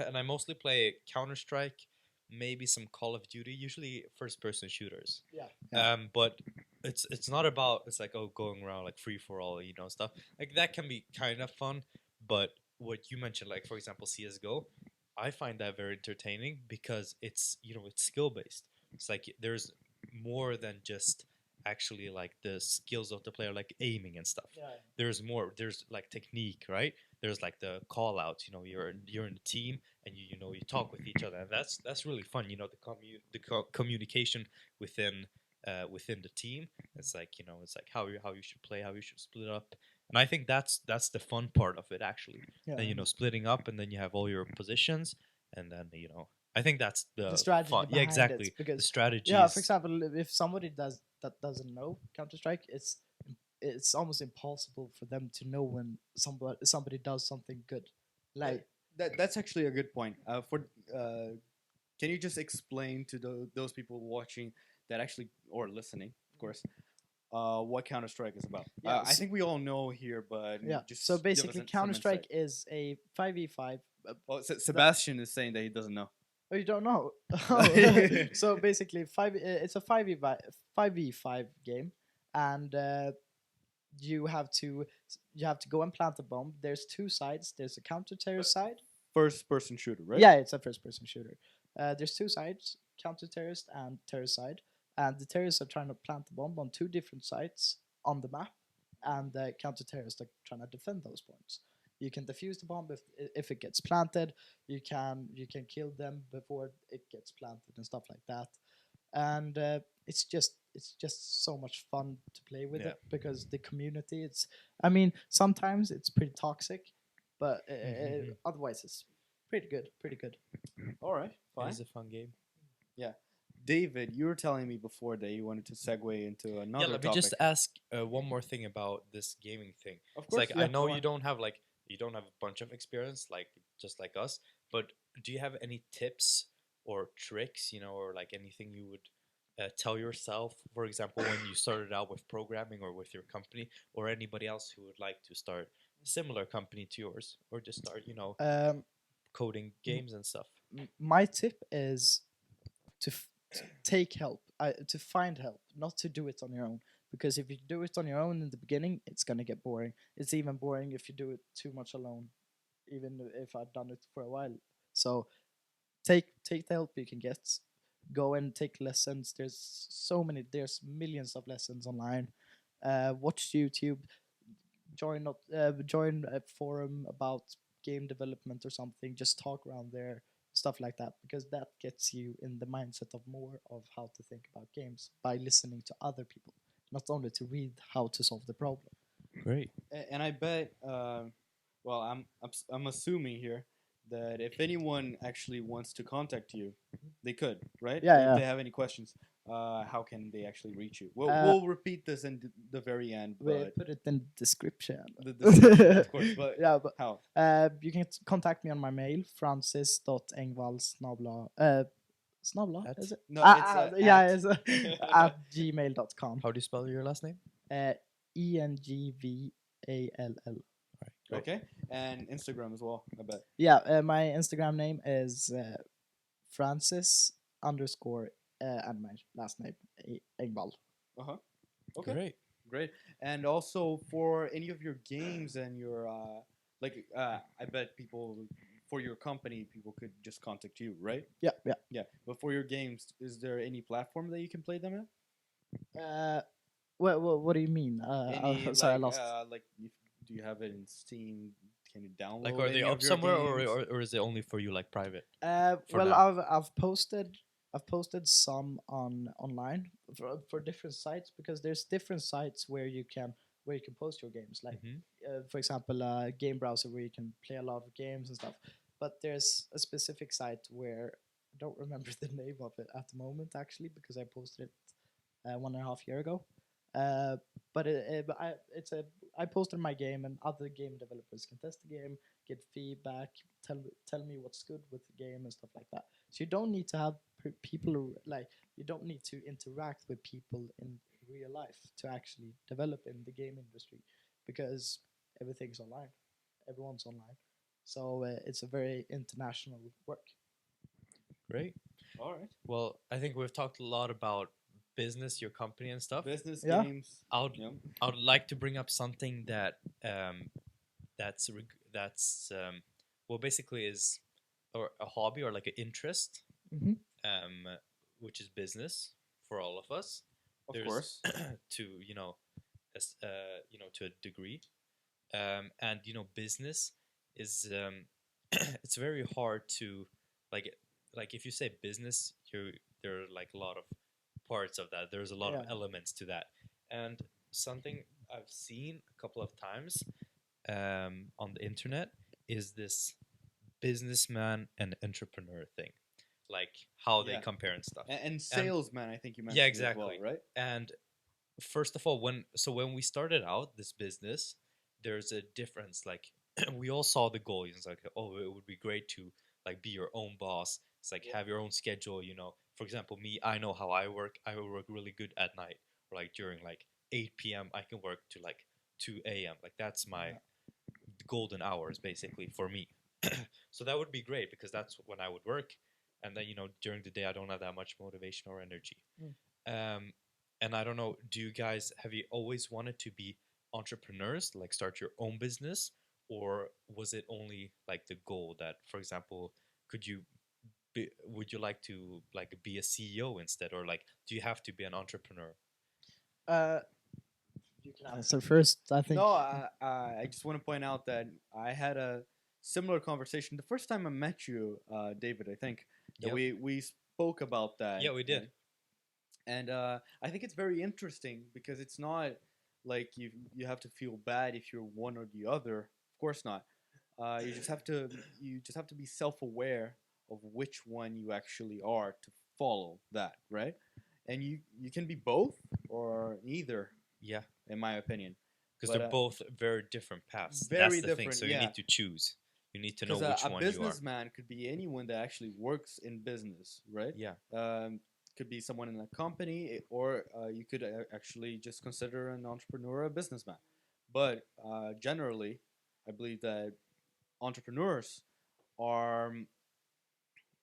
and I mostly play Counter Strike, maybe some Call of Duty, usually first person shooters. Yeah. But it's not about it's like going around like free for all stuff like that can be kind of fun, but what you mentioned, like for example CS:GO, I find that very entertaining because it's skill based. It's like there's more than just actually like the skills of the player, like aiming and stuff. Yeah. There's more. There's like technique, right? There's like the call outs. You're in a team and you talk with each other, and that's really fun. The communication within the team. It's like it's like how you should play, how you should split up, and I think that's the fun part of it actually. Yeah. Then splitting up, and then you have all your positions, and then I think that's the strategy fun. behind Yeah, it, exactly. The because strategy. yeah, for example, if somebody doesn't know Counter Strike, it's almost impossible for them to know when somebody does something good. Like That's actually a good point. Can you just explain to those people watching that actually or listening, of course, what Counter Strike is about. Yeah, I think we all know here, but Yeah. just So give us basically, some Counter Strike insight. is a 5v5. Oh, Sebastian is saying that he doesn't know. Oh, you don't know? Oh. So basically, it's a 5v5 game, and you have to go and plant a bomb. There's two sides. There's a counter terrorist side. First person shooter, right? Yeah, it's a first person shooter. There's two sides, counter terrorist and terrorist side. And the terrorists are trying to plant the bomb on two different sites on the map, and the counter terrorists are trying to defend those points. You can defuse the bomb if it gets planted. You can kill them before it gets planted and stuff like that. And it's just so much fun to play with Yeah. it because the community. I mean, sometimes it's pretty toxic, but otherwise it's pretty good. Pretty good. All right, It fine. is a fun game. David, you were telling me before that you wanted to segue into another Yeah, let me topic. just ask one more thing about this gaming thing. Of It's course, like yeah, I know go you on. don't have a bunch of experience like just like us, but do you have any tips or tricks, or like anything you would tell yourself, for example, when you started out with programming or with your company, or anybody else who would like to start a similar company to yours, or just start, coding games and stuff? My tip is to take help, to find help, not to do it on your own. Because if you do it on your own in the beginning, it's gonna get boring. It's even boring if you do it too much alone, even if I've done it for a while. So take the help you can get. Go and take lessons. There's millions of lessons online. Watch YouTube. Join a forum about game development or something. Just talk around there, stuff like that, because that gets you in the mindset of more of how to think about games by listening to other people, not only to read how to solve the problem. Great. And I bet, well, I'm assuming here that if anyone actually wants to contact you, they could, right? Yeah, If yeah. they have any questions, how can they actually reach you? We'll, Uh, we'll repeat this in the very end, We but put it in the description. the description, of course. But Yeah, but how? you can contact me on my mail, francis.engvall snabla, At? is it? No, it's Yeah, at. it's at gmail.com. How do you spell your last name? Engvall. Right. Great. Okay, and Instagram as well. I bet. Yeah, my Instagram name is Francis underscore and my last name Engvall. Uh huh. Okay. Great. Great. And also for any of your games and your I bet people for your company people could just contact you, right? Yeah, yeah. Yeah. But for your games, is there any platform that you can play them in? What do you mean? Any Sorry, I like lost. do you have it in Steam? Can you download Like, are they any up of your somewhere, games? or is it only for you, like private? for Well, now. I've posted some online for different sites, because there's different sites where you can post your games. Like Mhm. for example, a game browser where you can play a lot of games and stuff. But there's a specific site where I don't remember the name of it at the moment, actually, because I posted it 1.5 year ago. Uh, but I posted my game, and other game developers can test the game, get feedback, tell me what's good with the game and stuff like that. So you don't need to have you don't need to interact with people in real life to actually develop in the game industry, because everything's online, everyone's online. So it's a very international work. Great. All right. Well, I think we've talked a lot about business, your company, and stuff. Business Yeah. games. I would Yeah. I would like to bring up something that's well, basically is or a hobby or like an interest, Mhm. which is business for all of us. Of There's course. to to a degree, and business is it's very hard to like if you say business, there are like a lot of parts of that. There's a lot of Yeah. elements to that, and something I've seen a couple of times on the internet is this businessman and entrepreneur thing, like how they Yeah. compare and stuff. And salesman, I think you mentioned Yeah, as well, exactly. right? And first of all, when we started out this business, there's a difference. Like we all saw the goal. It's like, oh, it would be great to like be your own boss, It's like have your own schedule. You know, for example, me, I know how I work. I work really good at night, or like during like 8 p.m. I can work to like 2 a.m. Like that's my golden hours basically for me. So that would be great because that's when I would work, and then during the day I don't have that much motivation or energy. Mm. Um, and I don't know, do you guys have you always wanted to be entrepreneurs, like start your own business, or was it only like the goal that, for example, could you would you like to like be a CEO instead, or like do you have to be an entrepreneur? Uh, you can answer first. I think. No, I just want to point out that I had a similar conversation the first time I met you, David. I think that Yep. we spoke about that. Yeah, we did. right? And I think it's very interesting because it's not like you have to feel bad if you're one or the other. Of course not. You just have to be self aware of which one you actually are to follow that, right? And you can be both or neither, Yeah, in my opinion. because But they're both very different paths. very That's the thing. different, So you yeah. need to choose. You need to know Because which a one you are. businessman could be anyone that actually works in business, right? Yeah. Could be someone in a company, or you could actually just consider an entrepreneur a businessman. But generally, I believe that entrepreneurs are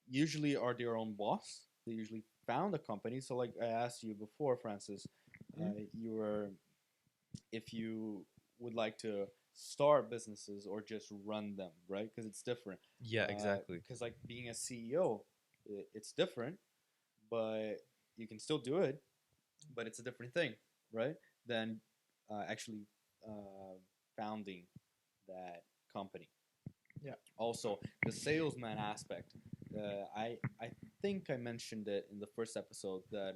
usually are their own boss. They usually found a company. So, like I asked you before, Francis, you were if you would like to start businesses or just run them, right? Because it's different. Yeah, exactly. Because like being a CEO, it's different, but you can still do it, but it's a different thing, right? Than actually uh, founding that company. Yeah. Also, the salesman aspect. I think I mentioned it in the first episode that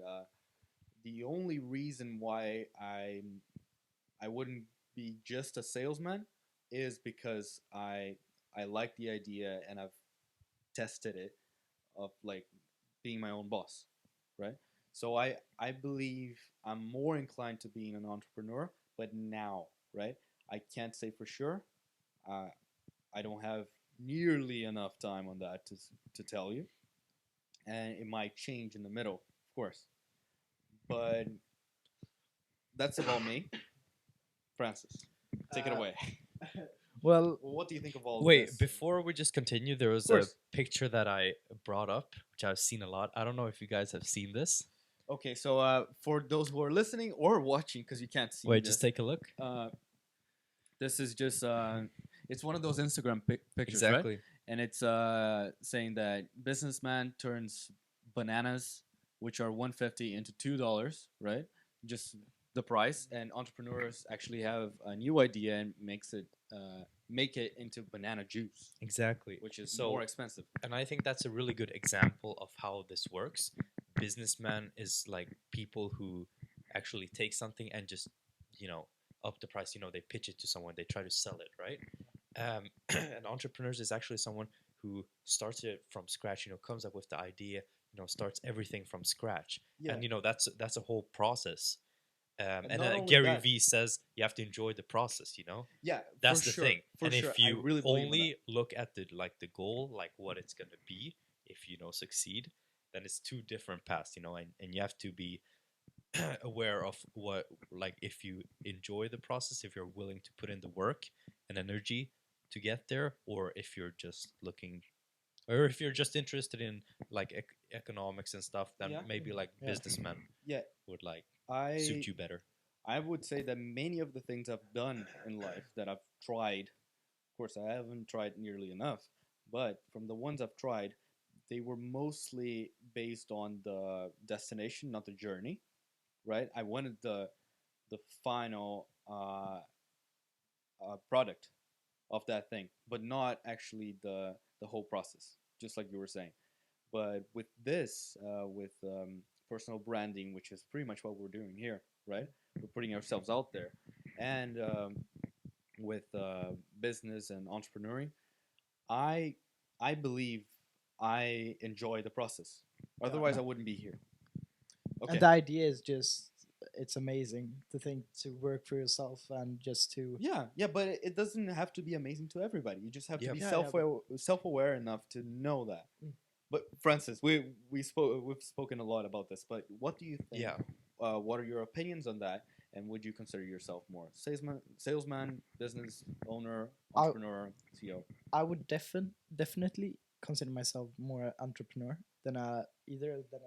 the only reason why I wouldn't be just a salesman is because I like the idea and I've tested it of like being my own boss, right? So I believe I'm more inclined to being an entrepreneur, but now, right? I can't say for sure. Uh, I don't have nearly enough time on that to tell you, and it might change in the middle, of course. But that's about me, Francis. Take it Uh, away. Well, Well, what do you think of all of Wait, this? before we just continue, there was Of a course. picture that I brought up, which I've seen a lot. I don't know if you guys have seen this. Okay, so for those who are listening or watching, because you can't see Wait, this, just take a look. this is just it's one of those Instagram pictures, right? Exactly. And it's saying that businessman turns bananas, which are 150 into $2, right? Just the price, and entrepreneurs actually have a new idea and make it into banana juice, Exactly. which is So, more expensive. and I think that's a really good example of how this works. Businessman is like people who actually take something and just, you know, up the price. You know, they pitch it to someone, they try to sell it, right? And entrepreneurs is actually someone who starts it from scratch. You know, comes up with the idea. You know, starts everything from scratch, Yeah, and that's a whole process. and And not only Gary that, Vee says you have to enjoy the process. You know, yeah, that's for the sure, thing. for And sure. if I you really believe in that. only look at the goal, like what it's gonna be, if you know succeed, then it's two different paths. You know, and you have to be aware of what, like, if you enjoy the process, if you're willing to put in the work and energy to get there, or if you're just looking, or if you're just interested in like economics and stuff, then Yeah. maybe like Yeah. businessman Yeah, would like I suit you better. I would say that many of the things I've done in life that I've tried, of course, I haven't tried nearly enough, but from the ones I've tried, they were mostly based on the destination, not the journey, right? I wanted the final product of that thing, but not actually the whole process, just like you were saying. But with this, with personal branding, which is pretty much what we're doing here, right? We're putting ourselves out there, and with business and entrepreneuring, I I believe I enjoy the process. Otherwise, I wouldn't be here. Okay. And the idea is just, it's amazing to think to work for yourself and just to. Yeah, yeah, but it doesn't have to be amazing to everybody. You just have to Yep. be Yeah, yeah, self aware enough to know that. But Francis, we've spoken a lot about this. But what do you think? Yeah. What are your opinions on that? And would you consider yourself more salesman, business owner, I entrepreneur, CEO? I would definitely consider myself more an entrepreneur than a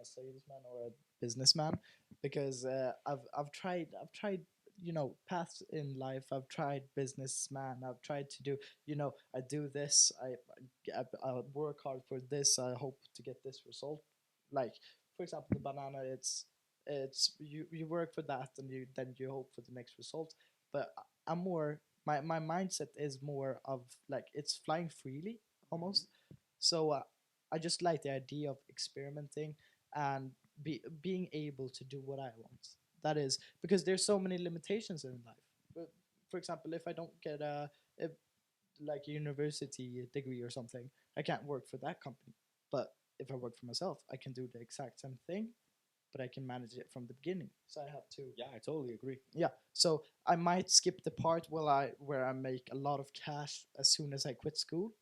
salesman or a businessman, because I've tried paths in life. I've tried businessman. I've tried to do I do this. I work hard for this. I hope to get this result. Like, for example, the banana. It's you work for that, and you hope for the next result. But I'm more my mindset is more of like it's flying freely almost. So I just like the idea of experimenting and being able to do what I want. That is because there's so many limitations in life. But for example, if I don't get a like a university degree or something, I can't work for that company. But if I work for myself, I can do the exact same thing, but I can manage it from the beginning. So I have to, Yeah, I totally agree. yeah. So I might skip the part where I make a lot of cash as soon as I quit school,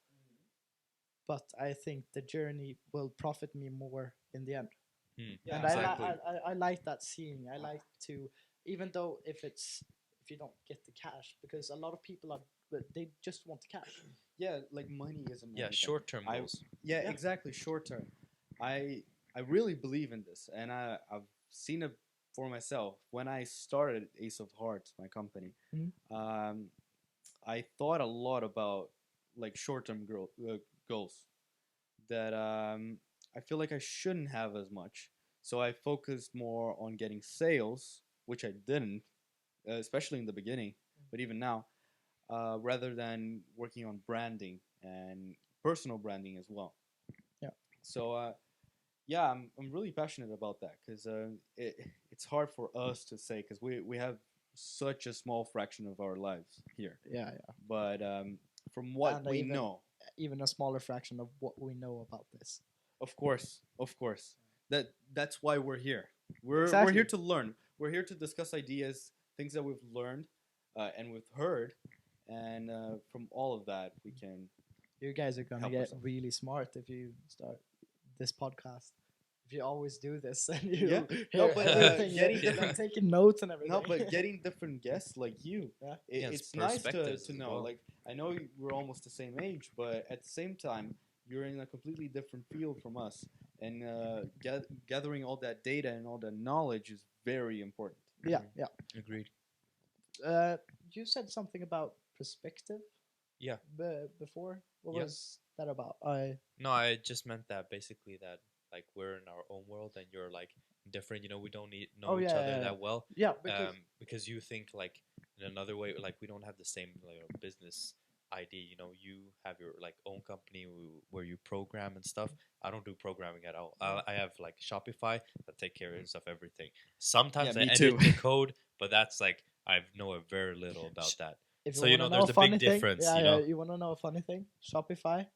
but I think the journey will profit me more in the end. Yeah, And Exactly. I like that seeing. I like to, even though if you don't get the cash, because a lot of people are, but they just want the cash. Yeah, like money isn't Yeah, everything. short-term I goals. yeah, Yeah. exactly, short term. I really believe in this, and I've seen it for myself. When I started Ace of Hearts, my company, Mhm. I thought a lot about like short term goals that I feel like I shouldn't have as much. So I focused more on getting sales, which I didn't, especially in the beginning, but even now, rather than working on branding and personal branding as well. Yeah. So yeah, I'm really passionate about that because it's hard for us to say because we have such a small fraction of our lives here. Yeah, yeah. But from what And we know, even a smaller fraction of what we know about this. of course, that's why we're here. We're Exactly. here to learn. We're here to discuss ideas, things that we've learned and we've heard, and from all of that, we can You guys are gonna help get ourselves. really smart if you start this podcast. If you always do this and Yeah. you No, hear but everything, getting like different. taking notes and everything. No, but getting different guests like you, Yeah. Yeah, it's it's nice perspectives to as know. well. Like I know we're almost the same age, but at the same time, you're in a completely different field from us, and gathering all that data and all that knowledge is very important. Yeah, yeah. Agreed. You said something about perspective. Yeah. Before, what Yeah. was that about? I No, I just meant that basically that like we're in our own world and you're like different. You know, we don't know Oh, each yeah, other yeah, yeah. that well. Yeah, because Because you think like in another way, like we don't have the same business idea. You know, you have your like own company where you program and stuff. I don't do programming at all. I have like Shopify that take care of everything. Sometimes Yeah, I me edit too. the code, but that's like I know very little about that. if you So you want to know, know a there's a big funny thing, difference. yeah, You yeah, know. you want to know a funny thing? Shopify.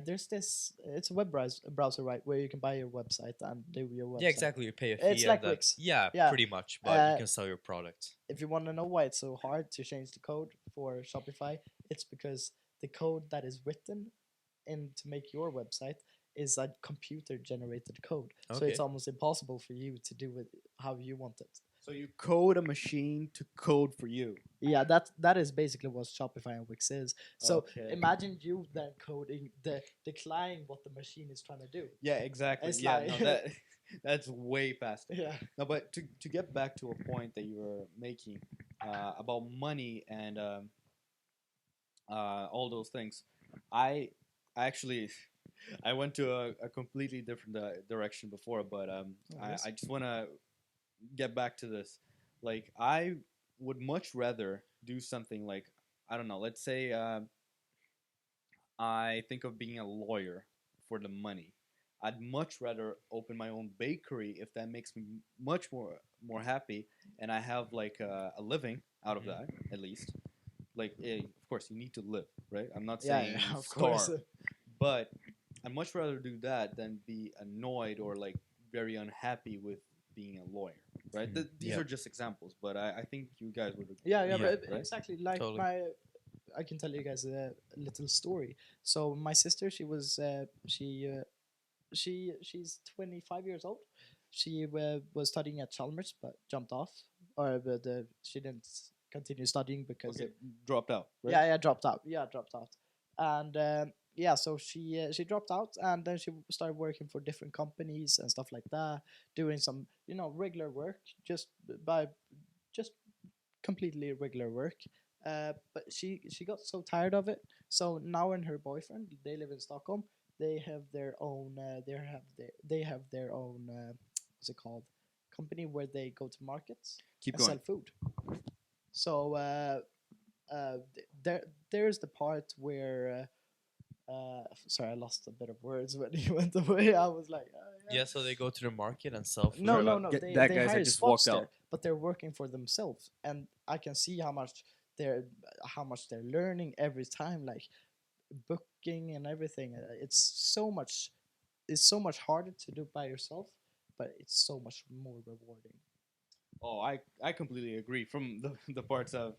There's this. It's a web browser, right, where you can buy your website and do your Yeah, website. exactly. You pay a It's fee and like then Wix. yeah, Yeah. pretty much. But you Uh, can sell your product. if you want to know why it's so hard to change the code for Shopify, it's because the code that is written in to make your website is a computer generated code. So it's Okay. almost impossible for you to do it how you want it. So you code a machine to code for you. Yeah, that is basically what Shopify and Wix is. So Okay. imagine you then coding decline what the machine is trying to do. Yeah, exactly. It's Yeah, like no, that that's way past it. yeah. No, but to get back to a point that you were making about money and all those things, I actually I went to a completely different direction before, but Yes. I just want to get back to this. Like I would much rather do something like I don't know. Let's say I think of being a lawyer for the money. I'd much rather open my own bakery if that makes me much more happy, and I have like a living out of Mhm. that at least. Like, of course, you need to live, right? I'm not Yeah, saying yeah, of course. starve, but I'd much rather do that than be annoyed or like very unhappy with being a lawyer, right? Mhm. These Yeah. are just examples, but I think you guys would. Yeah, yeah, Yeah, but right? exactly like Totally. I can tell you guys a little story. So my sister, she she's 25 years old. She was studying at Chalmers but jumped off, or she didn't continue studying because Okay, dropped out, right? yeah, dropped out. Yeah, dropped out. And yeah, so she dropped out, and then she started working for different companies and stuff like that, doing some regular work, by just completely regular work. But she got so tired of it. So now, and her boyfriend, they live in Stockholm. They have their own. They have their own. What's it called? Company where they go to markets Keep and going. sell food. So there's the part where sorry, I lost a bit of words when he went away. I was like, Yeah, so they go to the market and sell food. no, Sorry no, about no. get- They that they guys had hire just spots walked out. there, but they're working for themselves, and I can see they're how much they're learning every time, like booking and everything. It's so much. It's so much harder to do by yourself, but it's so much more rewarding. Oh, I completely agree. From the parts of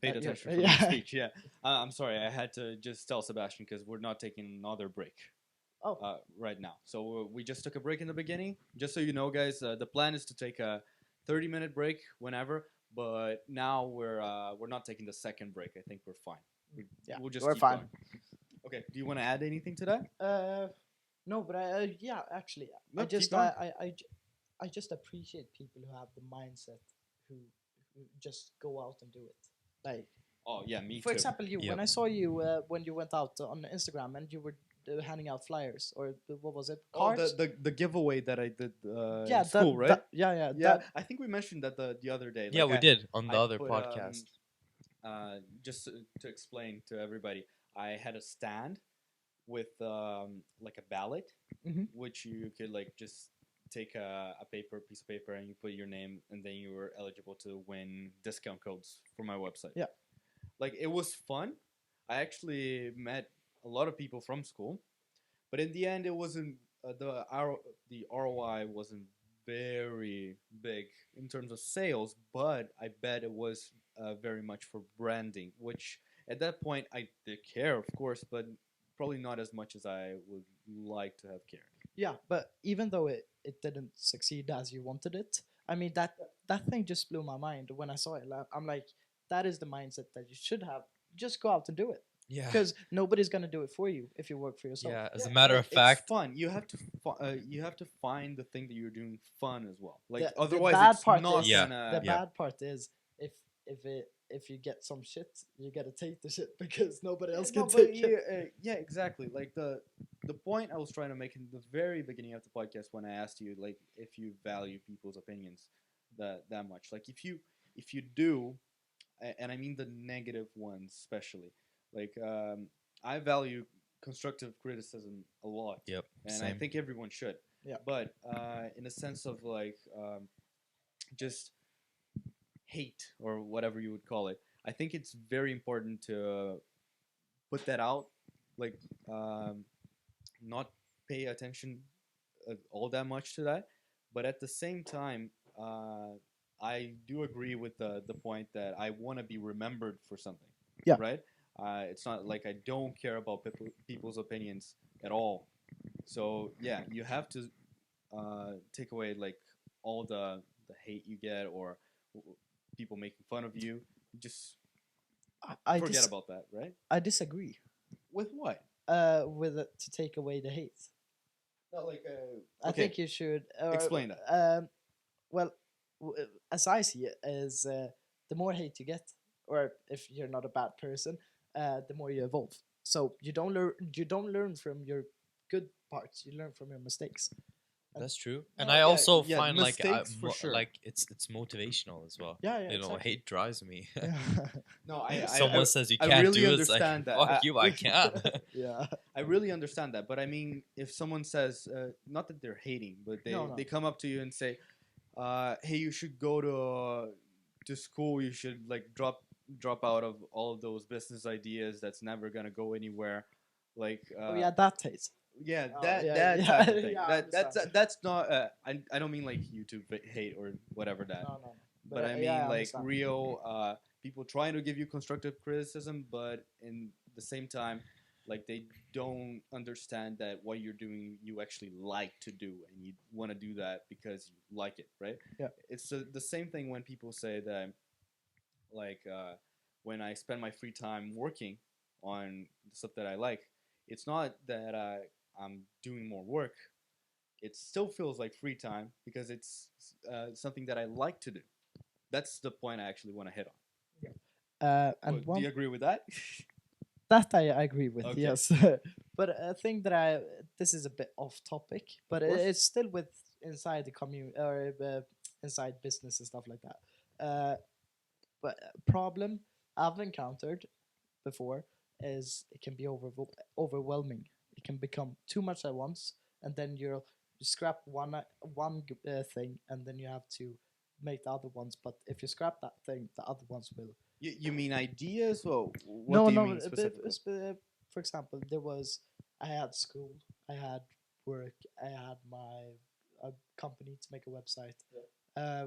paid Yeah, attention from yeah. your speech. Yeah, I'm sorry. I had to just tell Sebastian because we're not taking another break Oh, right now. So we just took a break in the beginning. Just so you know, guys, the plan is to take a 30-minute break whenever. But now we're not taking the second break. I think we're fine. yeah, We'll just we're keep fine. going. Okay. Do you want to add anything to that? No, but yeah, actually, No, I keep just going. I just appreciate people who have the mindset who just go out and do it. Like, Oh yeah, me for too. example, you Yep. when I saw you when you went out on Instagram and you were handing out flyers, or what was it, Oh, cards? the giveaway that I did Yeah, in school, right? yeah, Yeah, I think we mentioned that the other day. Yeah, Like we did on the I other put, podcast. just to explain to everybody, I had a stand with like a ballot, Mhm. which you could like just take a piece of paper and you put your name, and then you were eligible to win discount codes for my website. Yeah. Like it was fun. I actually met a lot of people from school, but in the end, it wasn't the ROI wasn't very big in terms of sales, but I bet it was very much for branding, which at that point I did care, of course, but probably not as much as I would like to have cared. Yeah, but even though it didn't succeed as you wanted it, I mean that thing just blew my mind when I saw it. I'm like, that is the mindset that you should have. Just go out and do it, Yeah. because nobody's gonna do it for you if you work for yourself. Yeah, as a Yeah, matter but of fact, it's fun. You have to find the thing that you're doing fun as well. Like The otherwise, bad it's part not is Yeah. gonna. the Yeah. bad part is if you get some shit, you gotta take the shit because nobody else can No, but take yeah, it. yeah, exactly. Like the point I was trying to make in the very beginning of the podcast when I asked you like if you value people's opinions that much. Like if you do, and I mean the negative ones especially. Like I value constructive criticism a lot, yep, and I same. think everyone should. Yeah. But in a sense of like just hate or whatever you would call it, I think it's very important to put that out, like not pay attention all that much to that, but at the same time, I do agree with the point that I want to be remembered for something. Yeah. Right. It's not like I don't care about people's opinions at all. So yeah, you have to take away like all the hate you get or people making fun of you. Just I forget about that, right? I disagree. With what? With it, to take away the hate. Not like I think you should Explain that. Well, as I see it, is the more hate you get, or if you're not a bad person, the more you evolve. So you don't learn from your good parts. You learn from your mistakes. That's true. And No, I yeah, also yeah, find like mistakes for sure. like it's motivational as well. Yeah, yeah, You know, exactly. hate drives me. Yeah. No, I Someone says you I can't really do it, it's like, understand that. fuck you, I can. Yeah. I really understand that, but I mean, if someone says, not that they're hating, but No. they come up to you and say, "Hey, you should go to school. You should like drop out of all of those business ideas. That's never gonna go anywhere." Like, Oh yeah, that hate. yeah, Oh, that yeah, that yeah, type of thing. yeah, I That's not. I don't mean like YouTube hate or whatever that. No. But I mean yeah, like understand. real people trying to give you constructive criticism, but in the same time, Like they don't understand that what you're doing you actually like to do, and you want to do that because you like it, right? Yeah. It's the same thing when people say that, like when I spend my free time working on the stuff that I like, it's not that I'm doing more work. It still feels like free time because it's something that I like to do. That's the point I actually want to hit on. And Do one you agree with that? that I agree with, Okay. yes. But a thing that this is a bit off topic, but Of course. it's still with inside the community or inside business and stuff like that. But a problem I've encountered before is it can be overwhelming. It can become too much at once, and then you scrap one thing, and then you have to make the other ones. But if you scrap that thing, the other ones will. You mean ideas? Well, what No, do you no. mean specifically? For example, I had school, I had work, I had my company to make a website, uh,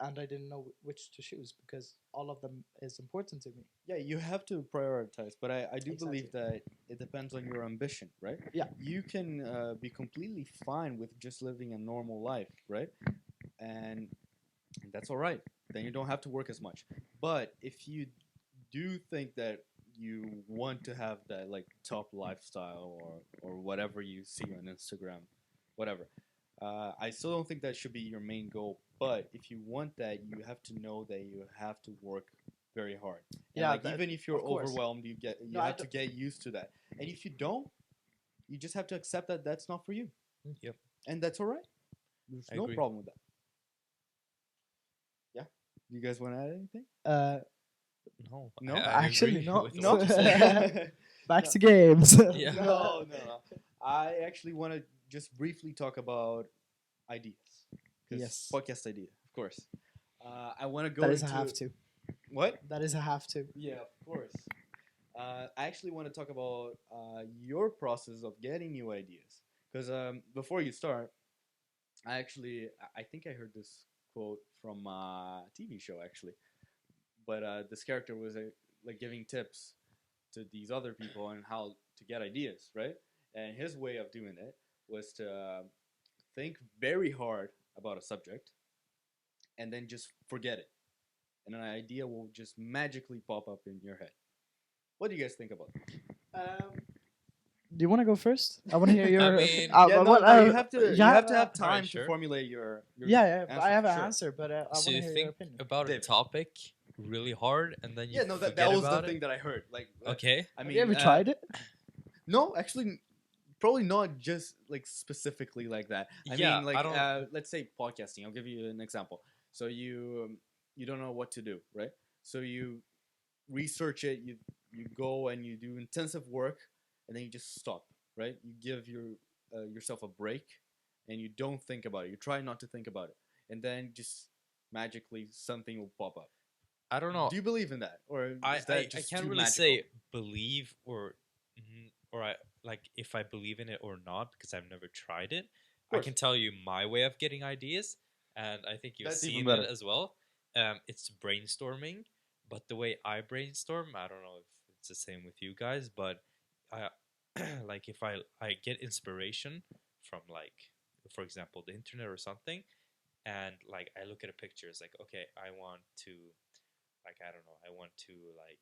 and I didn't know which to choose because all of them is important to me. Yeah, you have to prioritize, but I do believe Exactly. that it depends on your ambition, right? Yeah. You can be completely fine with just living a normal life, right? And that's all right. Then you don't have to work as much. But if you do think that you want to have that like top lifestyle or whatever you see on Instagram, whatever, I still don't think that should be your main goal. But if you want that, you have to know that you have to work very hard. And Yeah, like even if you're of course. overwhelmed, you No, I have to get used to that. And if you don't, you just have to accept that that's not for you. Yep. And that's all right. There's I no agree. problem with that. Yeah. You guys want to add anything? No, No? I Actually, agree no. with No. what you said. Back No. to games. Yeah. No. I actually want to just briefly talk about ideas. 'Cause Yes. podcast idea, of course. I want to go That is a into have to. what? That is a have to. Yeah, of course. I actually want to talk about your process of getting new ideas. Because before you start, I think I heard this quote from a TV show actually, but this character was like giving tips to these other people on how to get ideas, right? And his way of doing it was to think very hard about a subject and then just forget it, and an idea will just magically pop up in your head. What do you guys think about that? Do you want to go first? I want to hear your. I mean, Yeah, what, you have to have time Alright, to sure. formulate your yeah, answer, I have an sure. answer, but I want So to you hear your think opinion. about a David. topic really hard, and then you Yeah, no, that forget was the about thing it? that I heard. Like, Okay. I Have mean, you ever tried it? No, actually, probably not just like specifically like that. I Yeah, mean, like, I don't- let's say podcasting. I'll give you an example. So you don't know what to do, right? So you research it. You go and you do intensive work, and then you just stop, right? You give yourself a break, and you don't think about it. You try not to think about it, and then just magically something will pop up. I don't know. Do you believe in that, or is I that just can't too really magical? say believe or I like if I believe in it or not because I've never tried it. I course. can tell you my way of getting ideas, and I think you've That's even seen better. it as well. It's brainstorming, but the way I brainstorm, I don't know if it's the same with you guys, but I like if I get inspiration from like for example the internet or something, and like I look at a picture, it's like okay, I want to like I don't know, I want to like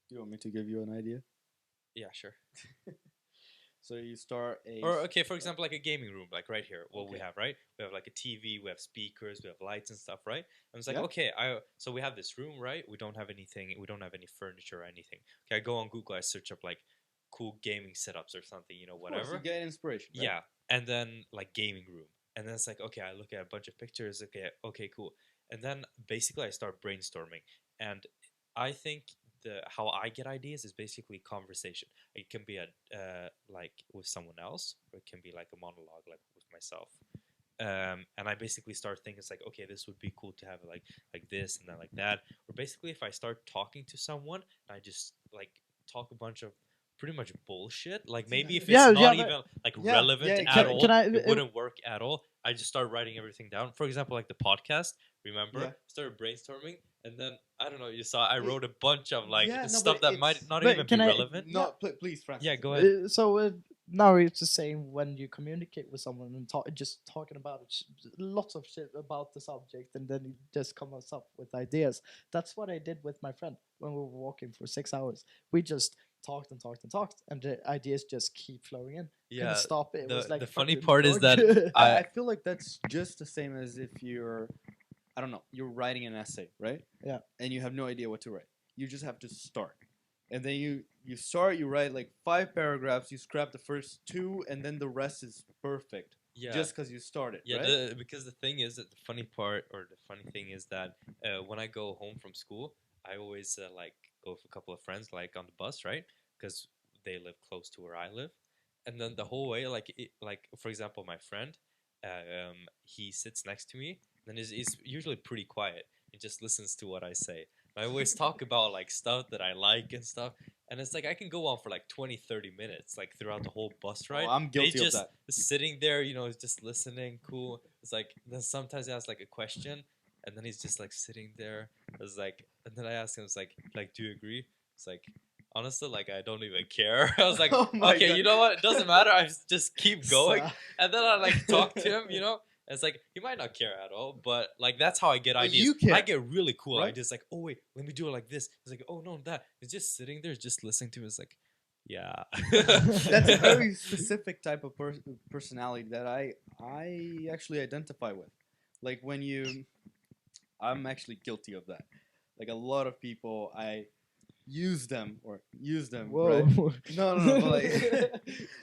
You want me to give you an idea? yeah, sure. So you start a Or okay, for example, like a gaming room, like right here, what we Okay. have, right? We have like a TV, we have speakers, we have lights and stuff, right? And it's like, Yeah. okay, so we have this room, right? We don't have anything, we don't have any furniture or anything. Okay, I go on Google, I search up like cool gaming setups or something, you know, Of course, whatever. you get inspiration. Right? Yeah, and then like gaming room, and then it's like okay, I look at a bunch of pictures. Okay, cool, and then basically I start brainstorming, and I think how I get ideas is basically conversation. It can be a like with someone else, or it can be like a monologue, like with myself. And I basically start thinking it's like okay, this would be cool to have like this and then like that. Or basically, if I start talking to someone, I just like talk a bunch of pretty much bullshit. Like maybe if it's Yeah, not but- even like Yeah, relevant yeah, at can- all, can I- it wouldn't work at all. I just start writing everything down. For example, like the podcast. Remember, Yeah. started brainstorming, And then I don't know. You saw I wrote a bunch of like Yeah, no, stuff but that might it's- not But even be can I- relevant. No, please, Francis. Yeah, go ahead. Now it's the same when you communicate with someone and just talking about lots of shit about the subject, and then it just comes up with ideas. That's what I did with my friend when we were walking for 6 hours. We just talked and talked and talked, and the ideas just keep flowing in. Yeah. Couldn't stop it. It was like The a funny fucking part is drug. that I feel like that's just the same as if you're, I don't know, you're writing an essay, right? Yeah. And you have no idea what to write. You just have to start. And then you start, you write like 5 paragraphs, you scrap the first 2, and then the rest is perfect. yeah. Just because you started, Yeah, right? because the thing is that the funny part or the funny thing is that when I go home from school, I always like go with a couple of friends like on the bus, right? Because they live close to where I live, and then the whole way, like for example, my friend, he sits next to me, and he's usually pretty quiet. He just listens to what I say. I always talk about like stuff that I like and stuff. And it's like I can go on for like 20, 30 minutes, like throughout the whole bus ride. I'm guilty They of that. sitting there, just listening, cool. It's like then sometimes he asks like a question, and then he's just like sitting there. It's like, and then I ask him, it's like, do you agree? It's like, honestly, like I don't even care. I was like, Oh my okay, God. you know what? It doesn't matter. I just keep going, So- and then I like talk to him. It's like he might not care at all, but like that's how I get But ideas. you care, I get really cool right? ideas. Like, oh wait, let me do it like this. It's like, oh no, that. It's just sitting there, just listening to it. It's like, yeah. That's a very specific type of personality that I actually identify with. Like when I'm actually guilty of that. Like a lot of people, I use them, Whoa. right? No, but like,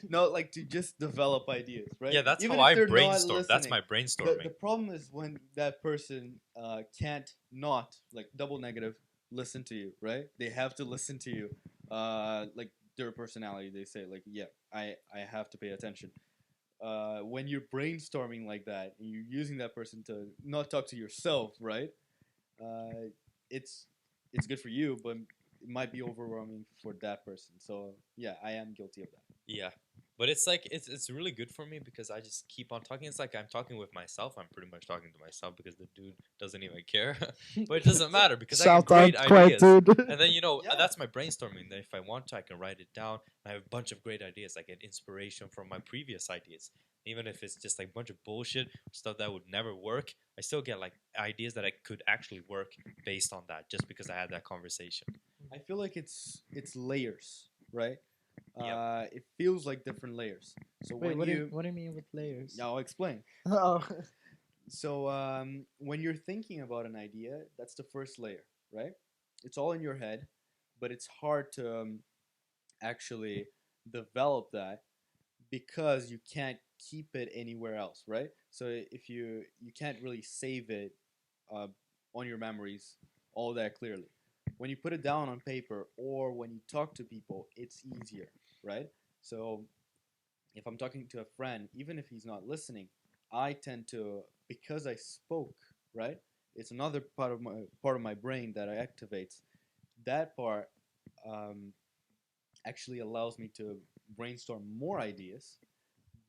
no, like to just develop ideas, right? Yeah, that's Even how if I they're not brainstorm. That's listening. my brainstorming. The problem is when that person can't not, like double negative, listen to you, right? They have to listen to you. Like their personality, they say like, yeah, I have to pay attention. When you're brainstorming like that, and you're using that person to not talk to yourself, right? Uh, it's good for you, but it might be overwhelming for that person. So yeah, I am guilty of that. Yeah. But it's like it's really good for me because I just keep on talking. It's like I'm talking with myself. I'm pretty much talking to myself because the dude doesn't even care. But it doesn't matter because I Shout get great out, quiet ideas. dude. And then Yeah. that's my brainstorming. Then if I want to, I can write it down. I have a bunch of great ideas. I get inspiration from my previous ideas. Even if it's just like a bunch of bullshit stuff that would never work, I still get like ideas that I could actually work based on that just because I had that conversation. I feel like it's layers, right? Yep. It feels like different layers. So Wait, when what you, do you mean with layers? yeah, I'll explain. Oh. So when you're thinking about an idea, that's the first layer, right? It's all in your head, but it's hard to actually develop that because you can't keep it anywhere else, right? So if you can't really save it uh, on your memories all that clearly. When you put it down on paper or when you talk to people, it's easier, right? So if I'm talking to a friend, even if he's not listening, I tend to, because I spoke, right? It's another part of my brain that I activates. That part um, actually allows me to brainstorm more ideas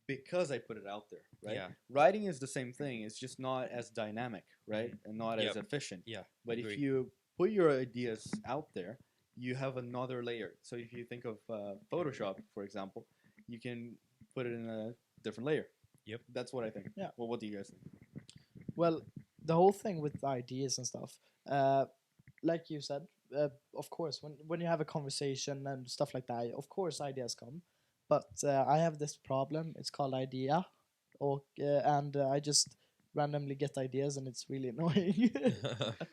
because I put it out there, right? Yeah. Writing is the same thing. It's just not as dynamic, right? And not as Yep. efficient. Yeah. But agree. if you put your ideas out there, you have another layer. So if you think of Photoshop, for example, you can put it in a different layer. Yep. That's what I think. Yeah. Well, what do you guys think? Well, the whole thing with ideas and stuff, like you said, of course, when you have a conversation and stuff like that, of course ideas come. But I have this problem. It's called idea, and I just randomly get ideas, and it's really annoying.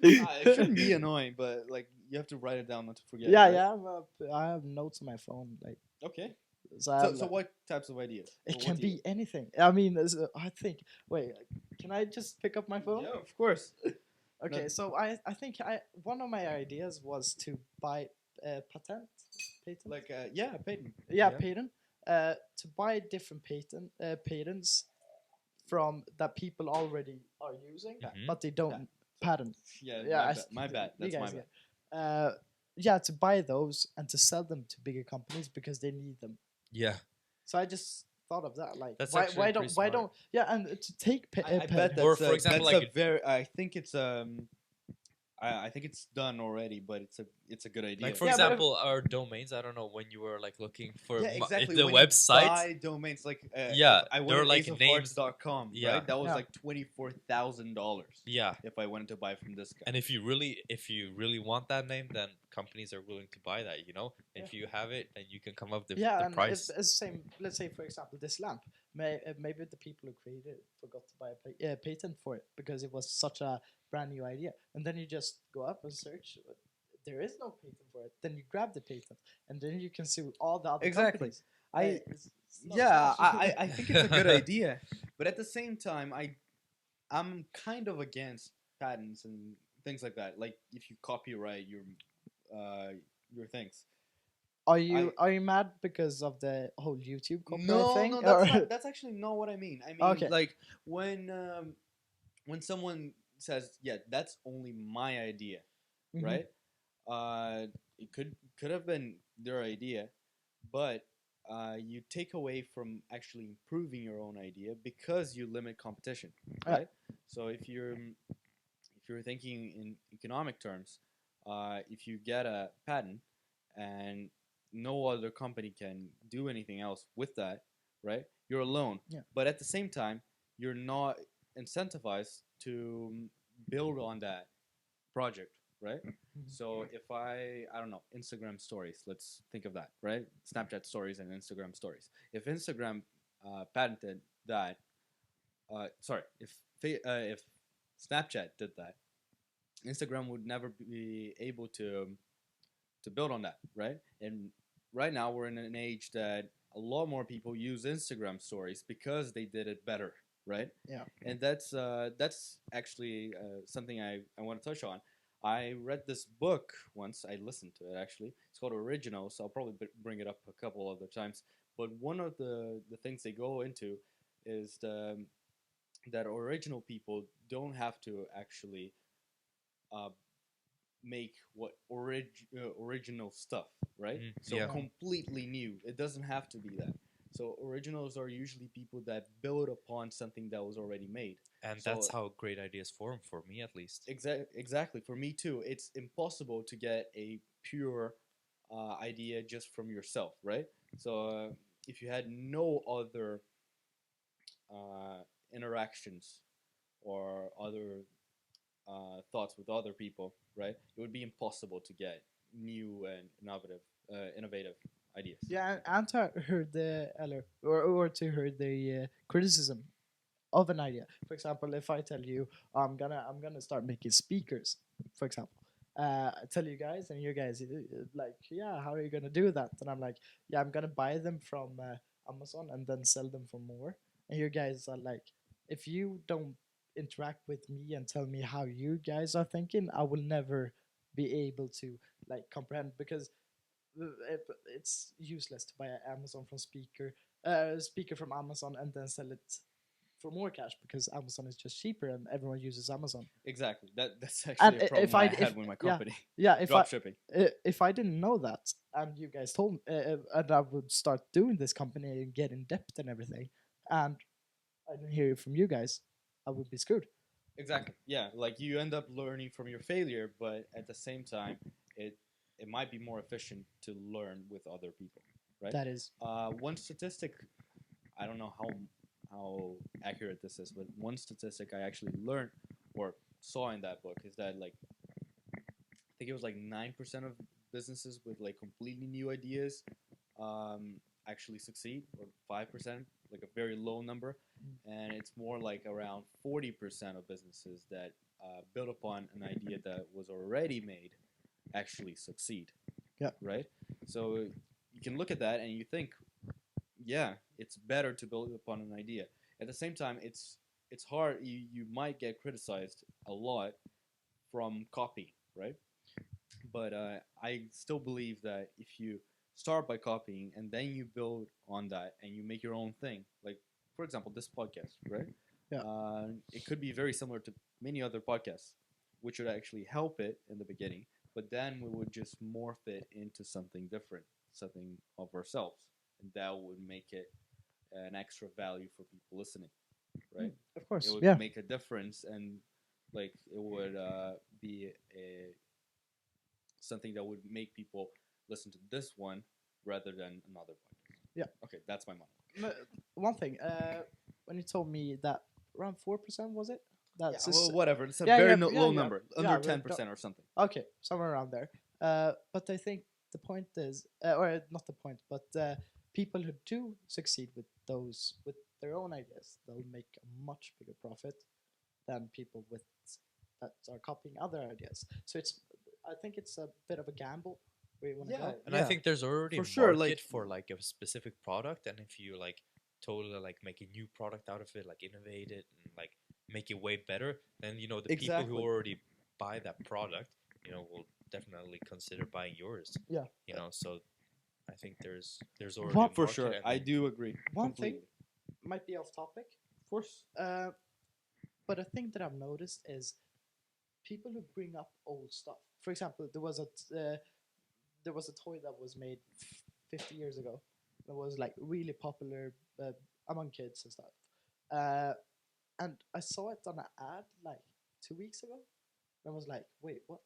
It shouldn't be annoying, but like you have to write it down not to forget. Yeah, right? yeah. I have notes on my phone, like Okay. so. I So, have, so what types of ideas? it Or can what do you- be anything. I mean, I think. Wait, can I just pick up my phone? Yeah, of course. Okay, No. so I think one of my ideas was to buy patent. Like yeah, Peyton. Yeah, patent. To buy different patents from that people already are using, Mhm. but they don't patent. Yeah, Yeah, my bad. you That's my guys bad. get. Yeah, to buy those and to sell them to bigger companies because they need them. Yeah. So I just thought of that, like That's why actually why pretty don't yeah, and to take I bet Or that's for example, that's like a very. I think it's I think it's done already, but it's a good idea. Like for Yeah, but example, our domains. I don't know when you were like looking for Yeah, exactly. the When website. you buy domains, like Yeah, if I they're went like to names. aceofhearts.com, Yeah. right? That was Yeah. like $24,000 Yeah, if I wanted to buy from this guy. and if you really want that name, then companies are willing to buy that. You know, if you have it, then you can come up with Yeah, the and price. it's same. Let's say, for example, this lamp. Maybe the people who created it forgot to buy a patent for it because it was such a brand new idea. And then you just go up and search. There is no patent for it. Then you grab the patent, and then you can sue all the other Exactly. companies. It's not Yeah, smart. I think it's a good idea, but at the same time, I'm kind of against patents and things like that. Like if you copyright your things. Are you mad because of the whole YouTube copyright No, thing? no, that's actually not what I mean. I mean, Okay. like when someone says, "Yeah, that's only my idea," Mhm. right? It could have been their idea, but you take away from actually improving your own idea because you limit competition, right? So if you're thinking in economic terms, if you get a patent and no other company can do anything else with that, right? You're alone. Yeah. But at the same time, you're not incentivized to build on that project, right? So if I don't know, Instagram stories, let's think of that, right? Snapchat stories and Instagram stories. If Instagram patented that, sorry, if Snapchat did that, Instagram would never be able to build on that, right? And right now we're in an age that a lot more people use Instagram stories because they did it better, right? Yeah. And that's actually something I want to touch on. I read this book once. I listened to it actually. It's called Original, so I'll probably bring it up a couple other times. But one of the things they go into is that original people don't have to actually uh, make original stuff, right? So Yeah. completely new. It doesn't have to be that. So originals are usually people that build upon something that was already made. And So that's how great ideas form, for me at least. exactly. For me too, it's impossible to get a pure idea just from yourself, right? So if you had no other interactions or other thoughts with other people, right? It would be impossible to get new and innovative ideas. Yeah, and to hear or to hear the criticism of an idea. For example, if I tell you I'm gonna start making speakers, for example, I tell you guys, and you guys like, yeah, how are you gonna do that? And I'm like, yeah, I'm gonna buy them from Amazon and then sell them for more. And you guys are like, if you don't interact with me and tell me how you guys are thinking, I will never be able to like comprehend because it's useless to buy an Amazon from speaker from Amazon and then sell it for more cash because Amazon is just cheaper and everyone uses Amazon. Exactly. That's And actually a problem I had with my company. Yeah, if Drop shipping. if I didn't know that and you guys told me, and I would start doing this company and get in debt and everything, and I didn't hear it from you guys, I would be screwed. Exactly. Yeah. Like you end up learning from your failure, but at the same time, it might be more efficient to learn with other people, right? That is. One statistic, I don't know how accurate this is, but one statistic I actually learned or saw in that book is that like I think it was like 9% of businesses with like completely new ideas actually succeed, or 5%, like a very low number, and it's more like around 40% of businesses that build upon an idea that was already made actually succeed. Yeah. Right. So you can look at that and you think, yeah, it's better to build upon an idea. At the same time, it's hard. You might get criticized a lot from copy, right? But I still believe that if you start by copying and then you build on that and you make your own thing, like for example this podcast, right? Yeah. It could be very similar to many other podcasts, which would actually help it in the beginning, but then we would just morph it into something different, something of ourselves, and that would make it an extra value for people listening, right? Of course. It would Yeah. make a difference, and like it would be something that would make people listen to this one rather than another podcast. Yeah. Okay, that's my monologue. One thing, when you told me that around 4% was it? That's Yeah, just, well, whatever. It's a yeah, very yeah, low yeah, number, yeah, under but 10% or something. okay, somewhere around there. But I think the point is, or not the point, but people who do succeed with those with their own ideas, they'll make a much bigger profit than people with that are copying other ideas. So I think it's a bit of a gamble where you want to Yeah, go. And I think there's already for a sure, market like- for like a specific product, and if you like totally like make a new product out of it, like innovate it and like make it way better, then you know the people Exactly. who already buy that product, you know, will definitely consider buying yours. Yeah. You know, so I think there's already What- a For market sure, and I then- do agree. One completely. thing might be off topic, Of course. but a thing that I've noticed is people who bring up old stuff. For example, there was a toy that was made 50 years ago that was like really popular among kids and stuff. And I saw it on an ad like 2 weeks ago. And I was like, wait, what?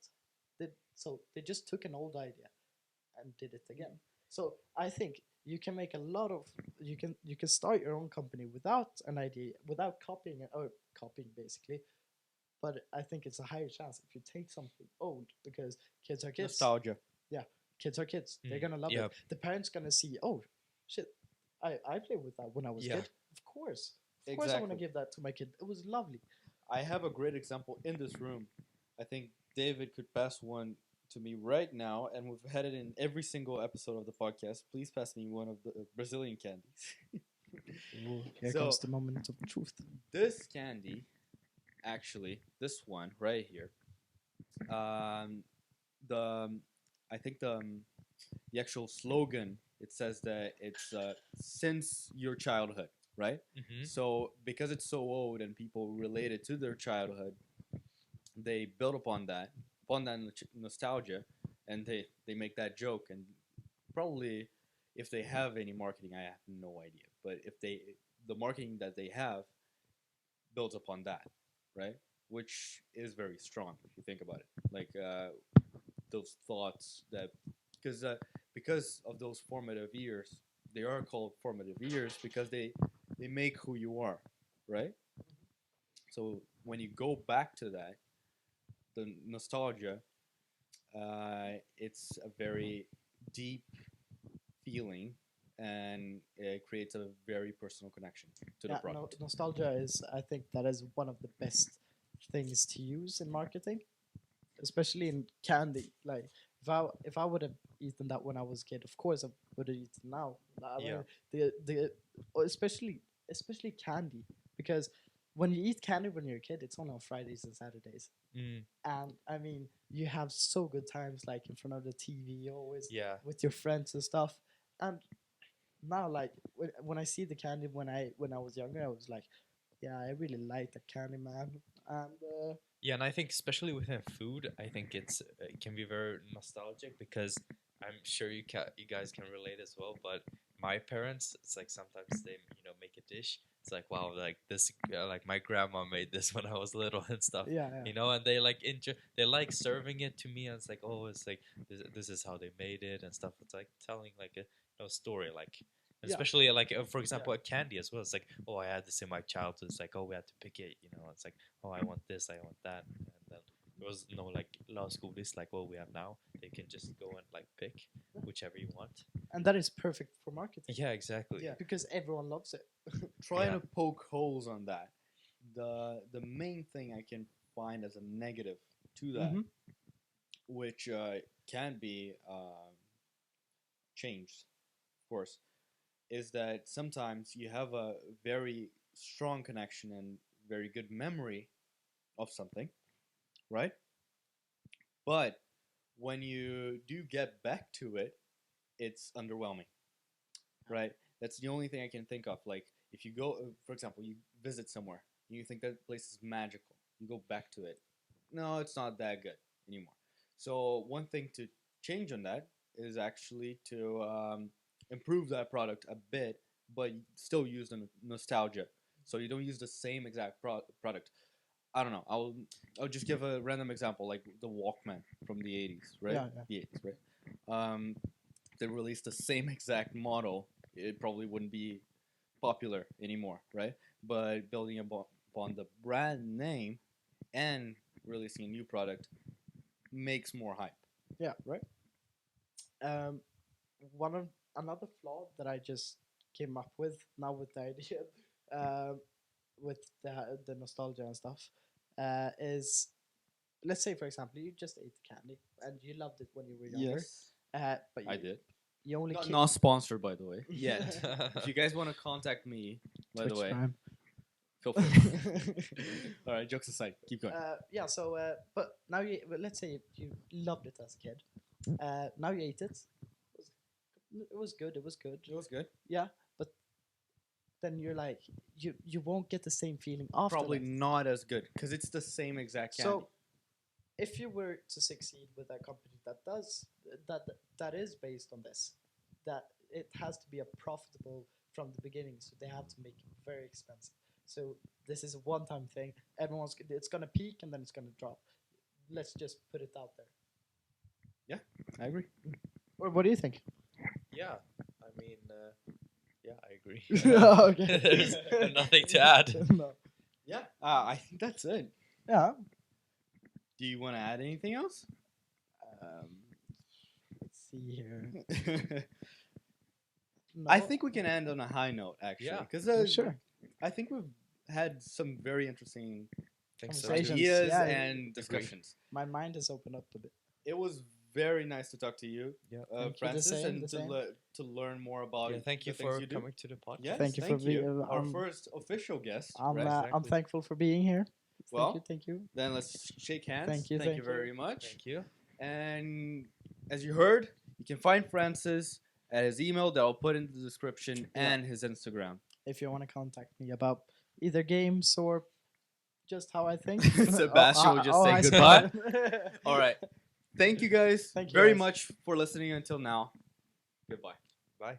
So they just took an old idea and did it again. So I think you can make a lot of you can start your own company without an idea, without copying it or copying basically. But I think it's a higher chance if you take something old because kids are kids. Nostalgia. Kids are kids. They're Mm, gonna love yeah. it. The parents gonna see, oh shit, I played with that when I was Yeah. kid. Of course. Of course I wanna Exactly. give that to my kid. It was lovely. I have a great example in this room. I think David could pass one to me right now, and we've had it in every single episode of the podcast. Please pass me one of the Brazilian candies. Here So- comes the moment of truth. This candy, actually, this one right here, the I think the actual slogan, it says that it's since your childhood, right? Mhm. So because it's so old and people relate it to their childhood, they build upon that nostalgia, and they make that joke. And probably if they have any marketing, I have no idea. But if the marketing that they have builds upon that, right? Which is very strong if you think about it. Like those thoughts that because of those formative years, they are called formative years because they make who you are, right? So when you go back to that, the nostalgia, it's a very deep feeling, and it creates a very personal connection to the product. Nostalgia is, I think, that is one of the best things to use in marketing, especially in candy. Like if I would have eaten that when I was a kid, of course I would have eaten now. Yeah. Especially candy, because when you eat candy when you're a kid, it's only on Fridays and Saturdays, Mm, and I mean you have so good times like in front of the TV always yeah. with your friends and stuff. And now, like when I see the candy when I was younger, I was like, yeah, I really like the candy, man. And Yeah, and I think especially within food, I think it can be very nostalgic because I'm sure you guys can relate as well. But my parents, it's like sometimes they make a dish. It's like wow, like this, like my grandma made this when I was little and stuff. yeah. And they like they like serving it to me, and it's like oh, it's like this is how they made it and stuff. It's like telling like a story, like. Yeah. Especially like for example, a candy as well. It's like oh, I had this in my childhood. It's like oh, we had to pick it. It's like oh, I want this, I want that, and then there was no like laggodis like what we have now. They can just go and like pick whichever you want. And that is perfect for marketing. Yeah, exactly. Yeah, because everyone loves it. Trying Yeah. to poke holes on that. The main thing I can find as a negative to that, Mhm. which can be changed, of course, is that sometimes you have a very strong connection and very good memory of something, right? But when you do get back to it, it's underwhelming, right? That's the only thing I can think of. Like if you go, for example, you visit somewhere and you think that place is magical, you go back to it. No, it's not that good anymore. So one thing to change on that is actually to improve that product a bit, but still use the nostalgia. So you don't use the same exact product. I don't know. I'll just give a random example, like the Walkman from the '80s, right? Yeah, yeah. The '80s, right? They released the same exact model. It probably wouldn't be popular anymore, right? But building upon the brand name and releasing a new product makes more hype. Yeah, right. Um, one of another flaw that I just came up with now with the idea, um, with the nostalgia and stuff, is, let's say for example you just ate candy and you loved it when you were younger, but I did. you only Not sponsored, by the way, yet. If you guys want to contact me, by the Twitch way, Prime. feel free. All right, jokes aside, keep going. Yeah. So, but now but let's say you loved it as a kid. Now you ate it. It was good. It was good. It was good. Yeah, but then you're like, you won't get the same feeling after Probably that. not as good because it's the same exact candy. So, if you were to succeed with a company that is based on this, that it has to be a profitable from the beginning, so they have to make it very expensive. So this is a one-time thing. It's gonna peak and then it's gonna drop. Let's just put it out there. I agree. Or what do you think? Yeah, I mean, yeah, I agree. Okay. There's nothing to add. No. Yeah, I think that's it. Yeah. Do you want to add anything else? Let's see here. I No. think we can end on a high note, actually. Yeah. Because Sure. I think we've had some very interesting Thanks so Conversations. much. ideas Yeah, and discussions. My mind has opened up a bit. It was very nice to talk to you, Yeah. Thank you, the Francis, same, and the same. To learn more about Yeah, thank you the things for you do. coming to the podcast. Yes, Thank you for being- Our I'm- first official guest. I'm right? I'm Exactly. thankful for being here. Well, Thank you. Then let's shake hands. Thank you, Thank thank you you. very much. Thank you. And as you heard, you can find Francis at his email that I'll put in the description and his Instagram. If you want to contact me about either games or just how I think, Sebastian will just say I goodbye. spell- All right. Thank you guys Thank you, very guys. much for listening until now. Goodbye. Bye.